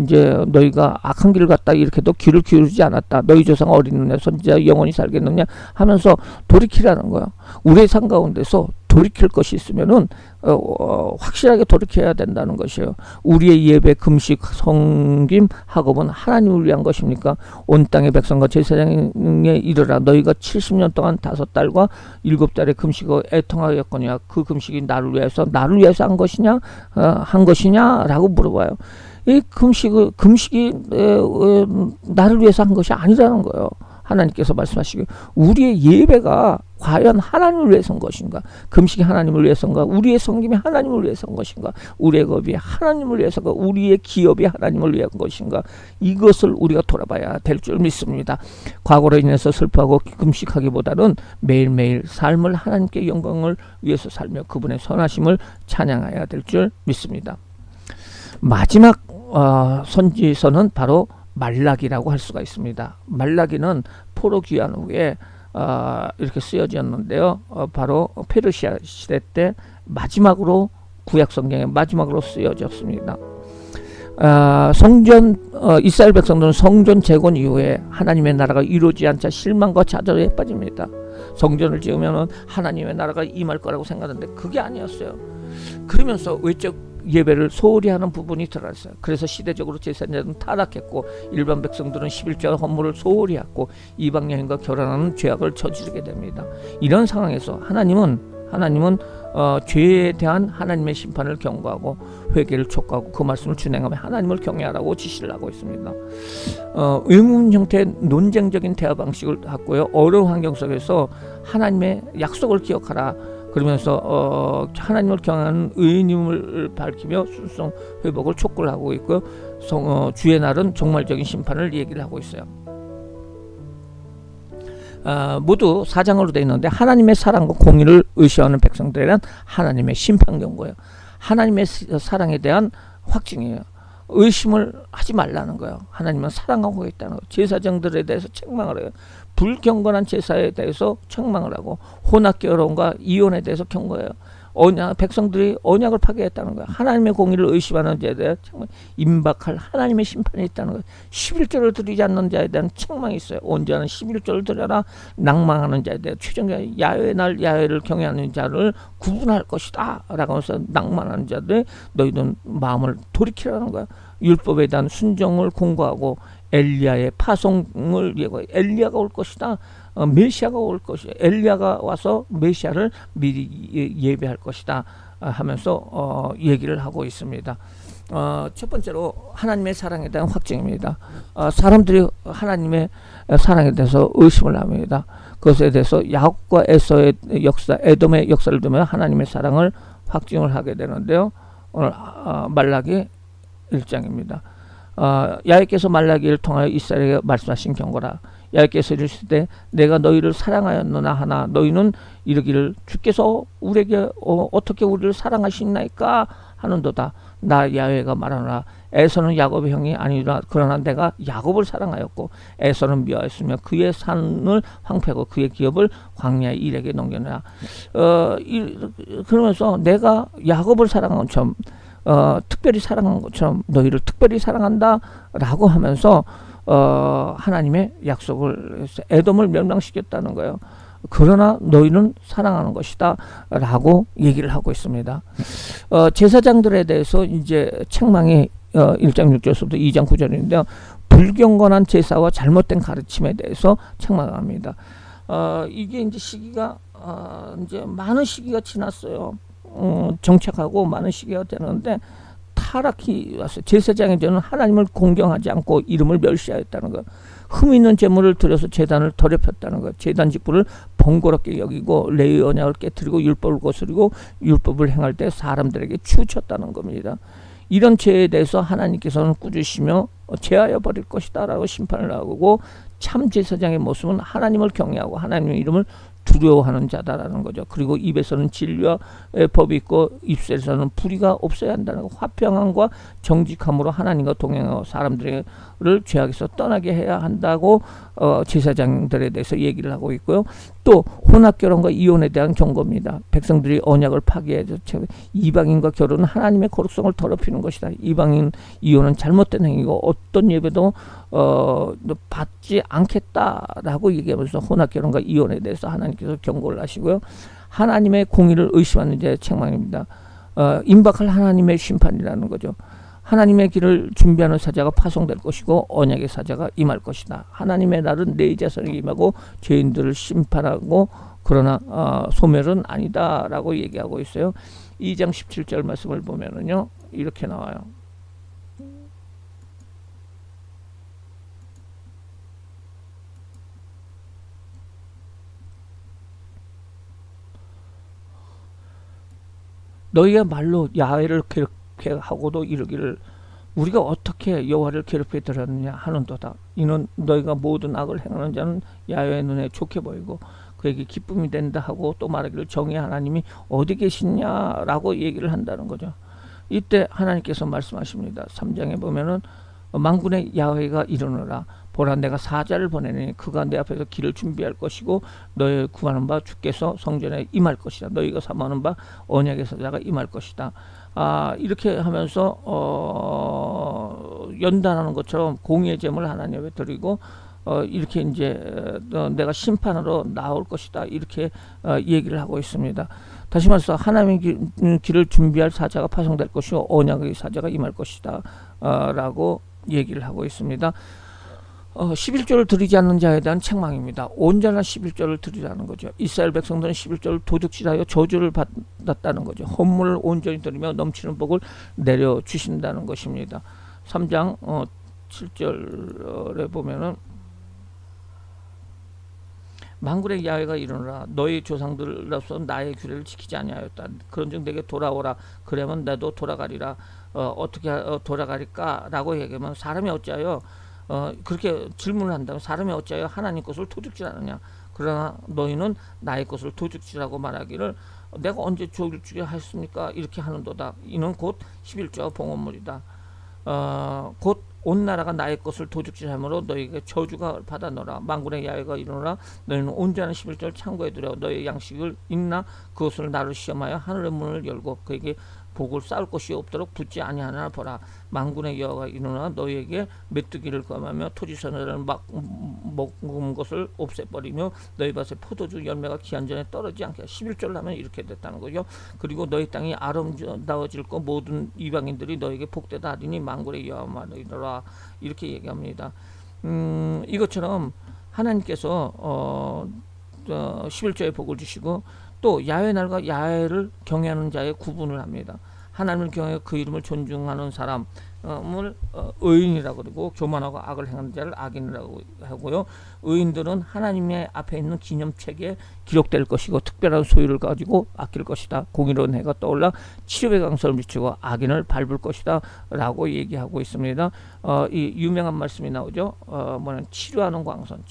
이제 너희가 악한 길을 갔다 이렇게도 귀를 기울이지 않았다. 너희 조상 어리느냐 선지자 영원히 살겠느냐 하면서 돌이키라는 거야. 우리의 삶 가운데서 돌이킬 것이 있으면은 확실하게 돌이켜야 된다는 것이에요. 우리의 예배, 금식, 성김, 학업은 하나님을 위한 것입니까? 온 땅의 백성과 제사장에 이르라. 너희가 70년 동안 5달과 7달의 금식을 애통하였거니와 그 금식이 나를 위해서 한 것이냐라고 물어봐요. 이 금식이 나를 위해서 한 것이 아니라는 거예요. 하나님께서 말씀하시기를 우리의 예배가 과연 하나님을 위해서인 것인가? 금식이 하나님을 위해서인가? 우리의 성김이 하나님을 위해서인 것인가? 우리의 겁이 하나님을 위해서인가? 우리의 기업이 하나님을 위한 것인가? 이것을 우리가 돌아봐야 될 줄 믿습니다. 과거로 인해서 슬퍼하고 금식하기보다는 매일매일 삶을 하나님께 영광을 위해서 살며 그분의 선하심을 찬양해야 될 줄 믿습니다. 마지막 선지서는 바로 말라기라고 할 수가 있습니다. 말라기는 포로 귀환 후에 이렇게 쓰여졌는데요. 바로 페르시아 시대 때 마지막으로 구약 성경에 마지막으로 쓰여졌습니다. 이스라엘 백성들은 성전 재건 이후에 하나님의 나라가 이루어지지 않자 실망과 좌절에 빠집니다. 성전을 지으면 하나님의 나라가 임할 거라고 생각하는데 그게 아니었어요. 그러면서 외적 예배를 소홀히 하는 부분이 드러났어요. 그래서 시대적으로 제사장들은 타락했고 일반 백성들은 11조 헌물을 소홀히 했고 이방 여인과 결혼하는 죄악을 저지르게 됩니다. 이런 상황에서 하나님은 죄에 대한 하나님의 심판을 경고하고 회개를 촉구하고 그 말씀을 준행하며 하나님을 경외하라고 지시를 하고 있습니다. 의문 형태의 논쟁적인 대화 방식을 갖고요. 어려운 환경 속에서 하나님의 약속을 기억하라. 그러면서 하나님을 경외하는 의인임을 밝히며 순종 회복을 촉구를 하고 있고요. 주의 날은 종말적인 심판을 얘기를 하고 있어요. 모두 4장으로 되어 있는데 하나님의 사랑과 공의를 의시하는 백성들에 대한 하나님의 심판 경고예요. 하나님의 사랑에 대한 확증이에요. 의심을 하지 말라는 거예요. 하나님은 사랑하고 있다는 거예요. 제사장들에 대해서 책망을 해요. 불경건한 제사에 대해서 책망을 하고 혼합결혼과 이혼에 대해서 경고해요. 백성들이 언약을 파괴했다는 거예요. 하나님의 공의를 의심하는 자에 대해 책망, 임박할 하나님의 심판이 있다는 거예요. 11조를 드리지 않는 자에 대한 책망이 있어요. 온전한 11조를 드려라. 낭망하는 자에 대해 최종적인 야훼의 날 야훼를 경외하는 자를 구분할 것이다 라고 해서 낭만하는 자들 너희는 마음을 돌이키라는 거야. 율법에 대한 순종을 공고하고 엘리야의 파송을 예고해. 엘리야가 올 것이다. 메시아가 올 것이다. 엘리야가 와서 메시아를 미리 예배할 것이다 하면서 얘기를 하고 있습니다. 첫 번째로 하나님의 사랑에 대한 확증입니다. 사람들이 하나님의 사랑에 대해서 의심을 합니다. 그것에 대해서 야곱과 에서의 역사, 에돔의 역사를 두며 하나님의 사랑을 확증을 하게 되는데요. 오늘 말라기 1장입니다. 야훼께서 말라기를 통하여 이스라엘에게 말씀하신 경고라. 야훼께서 이르시되 내가 너희를 사랑하였노나 하나 너희는 이르기를 주께서 우리에게 어떻게 우리를 사랑하시나이까 하는도다. 나 야훼가 말하노라. 에서는 야곱의 형이 아니라 그러나 내가 야곱을 사랑하였고 에서는 미워하였으며 그의 산을 황폐하고 그의 기업을 광야의 일에게 넘겨놓으라. 그러면서 내가 야곱을 사랑한 것처럼 특별히 사랑한 것처럼 너희를 특별히 사랑한다 라고 하면서 하나님의 약속을 해서 에돔을 멸망시켰다는 거예요. 그러나 너희는 사랑하는 것이다 라고 얘기를 하고 있습니다. 제사장들에 대해서 이제 책망이 1장 6절부터 2장 9절인데요. 불경건한 제사와 잘못된 가르침에 대해서 책망합니다. 이게 이제 시기가 이제 많은 시기가 지났어요. 정착하고 많은 시기가 되는데 타락이 왔어요. 제사장의 죄는 하나님을 공경하지 않고 이름을 멸시하였다는 것. 흠 있는 제물을 들여서 제단을 더럽혔다는 것. 제단 직분을 번거롭게 여기고 레위 언약을 깨뜨리고 율법을 거스리고 율법을 행할 때 사람들에게 치우쳤다는 겁니다. 이런 죄에 대해서 하나님께서는 꾸짖으시며 제하여 버릴 것이다 라고 심판을 하고 참 제사장의 모습은 하나님을 경외하고 하나님의 이름을 두려워하는 자다라는 거죠. 그리고 입에서는 진리와 법이 있고 입술에서는 불의가 없어야 한다는 거. 화평함과 정직함으로 하나님과 동행하고 사람들을 죄악에서 떠나게 해야 한다고 제사장들에 대해서 얘기를 하고 있고요. 또 혼합결혼과 이혼에 대한 경고입니다. 백성들이 언약을 파괴해서 이방인과 결혼은 하나님의 거룩성을 더럽히는 것이다. 이방인 이혼은 잘못된 행위고 어떤 예배도 받지 않겠다라고 얘기하면서 혼합결혼과 이혼에 대해서 하나님께서 경고를 하시고요. 하나님의 공의를 의심하는 자의 책망입니다. 임박할 하나님의 심판이라는 거죠. 하나님의 길을 준비하는 사자가 파송될 것이고 언약의 사자가 임할 것이다. 하나님의 날은 내 자손에게 임하고 죄인들을 심판하고 그러나 소멸은 아니다 라고 얘기하고 있어요. 2장 17절 말씀을 보면은요 이렇게 나와요. 너희가 말로 야훼를 괴롭게하고도 이르기를 우리가 어떻게 여호와를 괴롭게 들었느냐 하는도다. 이는 너희가 모든 악을 행하는 자는 야훼의 눈에 좋게 보이고 그에게 기쁨이 된다 하고 또 말하기를 정의 하나님이 어디 계시냐라고 얘기를 한다는 거죠. 이때 하나님께서 말씀하십니다. 3장에 보면은 만군의 야훼가 이르노라. 보라, 내가 사자를 보내니 그가 내 앞에서 길을 준비할 것이고 너희 구하는 바 주께서 성전에 임할 것이다. 너희가 사모하는 바 언약의 사자가 임할 것이다. 이렇게 하면서 연단하는 것처럼 공의의 제물을 하나님 앞에 드리고 이렇게 이제 내가 심판으로 나올 것이다. 이렇게 얘기를 하고 있습니다. 다시 말해서 하나님의 길을 준비할 사자가 파송될 것이고 언약의 사자가 임할 것이다. 라고 얘기를 하고 있습니다. 11조를 드리지 않는 자에 대한 책망입니다. 온전한 11조를 드리라는 거죠. 이스라엘 백성들은 11조를 도둑질하여 저주를 받았다는 거죠. 헌물을 온전히 드리며 넘치는 복을 내려주신다는 것입니다. 3장 7절에 보면은 만군의 야훼가 이르노라. 너희 조상들로서 나의 규례를 지키지 아니하였다. 그런즉 내게 돌아오라. 그러면 나도 돌아가리라. 어떻게 돌아가릴까? 라고 얘기하면 사람이 어찌하여 그렇게 질문을 한다면 사람이 어찌하여 하나님 것을 도둑질하느냐. 그러나 너희는 나의 것을 도둑질하고 말하기를 내가 언제 도둑질하였습니까? 이렇게 하는도다. 이는 곧 11조와 봉헌물이다. 곧 온 나라가 나의 것을 도둑질하므로 너희에게 저주가 받아노라. 만군의 야훼가 이르노라. 너희는 온전한 11조를 창고에 두려. 너희의 양식을 읽나 그것을 나를 시험하여 하늘의 문을 열고 그에게 복을 쌓을 것이 없도록 붙지 아니하나 보라. 만군의 여호와가 이르노라. 너희에게 메뚜기를 검하며 토지선을 먹은 것을 없애버리며 너희 밭에 포도주 열매가 기한 전에 떨어지지 않게 11조를 하면 이렇게 됐다는 거죠. 그리고 너희 땅이 아름다워질 거 모든 이방인들이 너에게 복되다 하리니 만군의 여호와 말이라. 이렇게 얘기합니다. 이것처럼 하나님께서 11조의 복을 주시고 또 야훼 날과 야훼를 경외하는 자의 구분을 합니다. 하나님을 경외하여 그 이름을 존중하는 사람을 의인이라고 그러고 교만하고 악을 행하는 자를 악인이라고 하고요. 의인들은 하나님의 앞에 있는 기념책에 기록될 것이고 특별한 소유를 가지고 아낄 것이다. 공의로운 해가 떠올라 치료의 강선을 비추고 악인을 밟을 것이다 라고 얘기하고 있습니다. 이 유명한 말씀이 나오죠. 뭐냐면 치료하는 광선.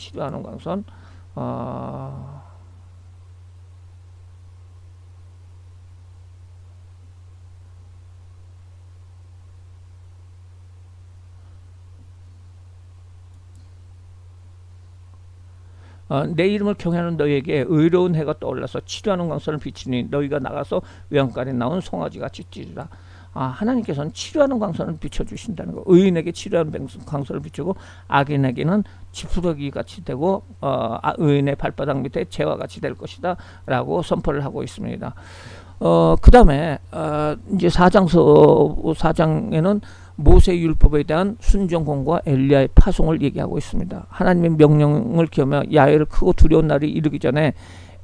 내 이름을 경외하는 너희에게 의로운 해가 떠올라서 치료하는 광선을 비치니 너희가 나가서 외양간에 나온 송아지 같이 뛰리라. 하나님께서는 치료하는 광선을 비춰주신다는 거. 의인에게 치료하는 광선을 비추고 악인에게는 지푸러기 같이 되고 의인의 발바닥 밑에 재와 같이 될 것이다 라고 선포를 하고 있습니다. 그 다음에 이제 4장에는 모세 율법에 대한 순종공과 엘리야의 파송을 얘기하고 있습니다. 하나님의 명령을 기하며 야훼를 크고 두려운 날이 이르기 전에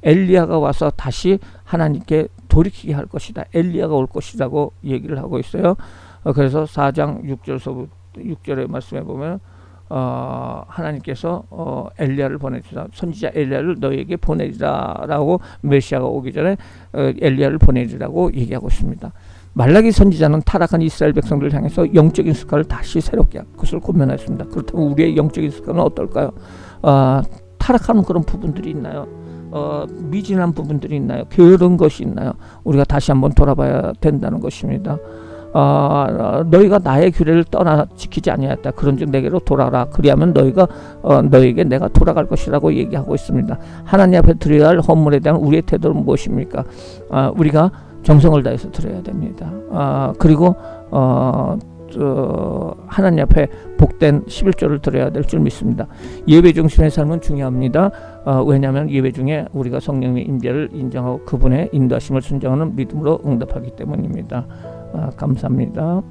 엘리야가 와서 다시 하나님께 돌이키게 할 것이다. 엘리야가 올 것이라고 얘기를 하고 있어요. 그래서 4장 6절의 말씀에 보면 하나님께서 엘리야를 보내주라. 선지자 엘리야를 너희에게 보내리라 라고 메시아가 오기 전에 엘리야를 보내리라고 얘기하고 있습니다. 말라기 선지자는 타락한 이스라엘 백성들을 향해서 영적인 습관을 다시 새롭게 할 것을 고면했습니다. 그렇다면 우리의 영적인 습관은 어떨까요? 타락하는 그런 부분들이 있나요? 미진한 부분들이 있나요? 게으른 것이 있나요? 우리가 다시 한번 돌아봐야 된다는 것입니다. 너희가 나의 규례를 떠나 지키지 아니하였다. 그런즉 내게로 돌아라. 그리하면 너희에게 내가 돌아갈 것이라고 얘기하고 있습니다. 하나님 앞에 드려야 할 헌물에 대한 우리의 태도는 무엇입니까? 우리가 정성을 다해서 드려야 됩니다. 그리고 하나님 앞에 복된 11조를 드려야 될 줄 믿습니다. 예배 중심의 삶은 중요합니다. 왜냐하면 예배 중에 우리가 성령의 임재를 인정하고 그분의 인도하심을 순종하는 믿음으로 응답하기 때문입니다. 감사합니다.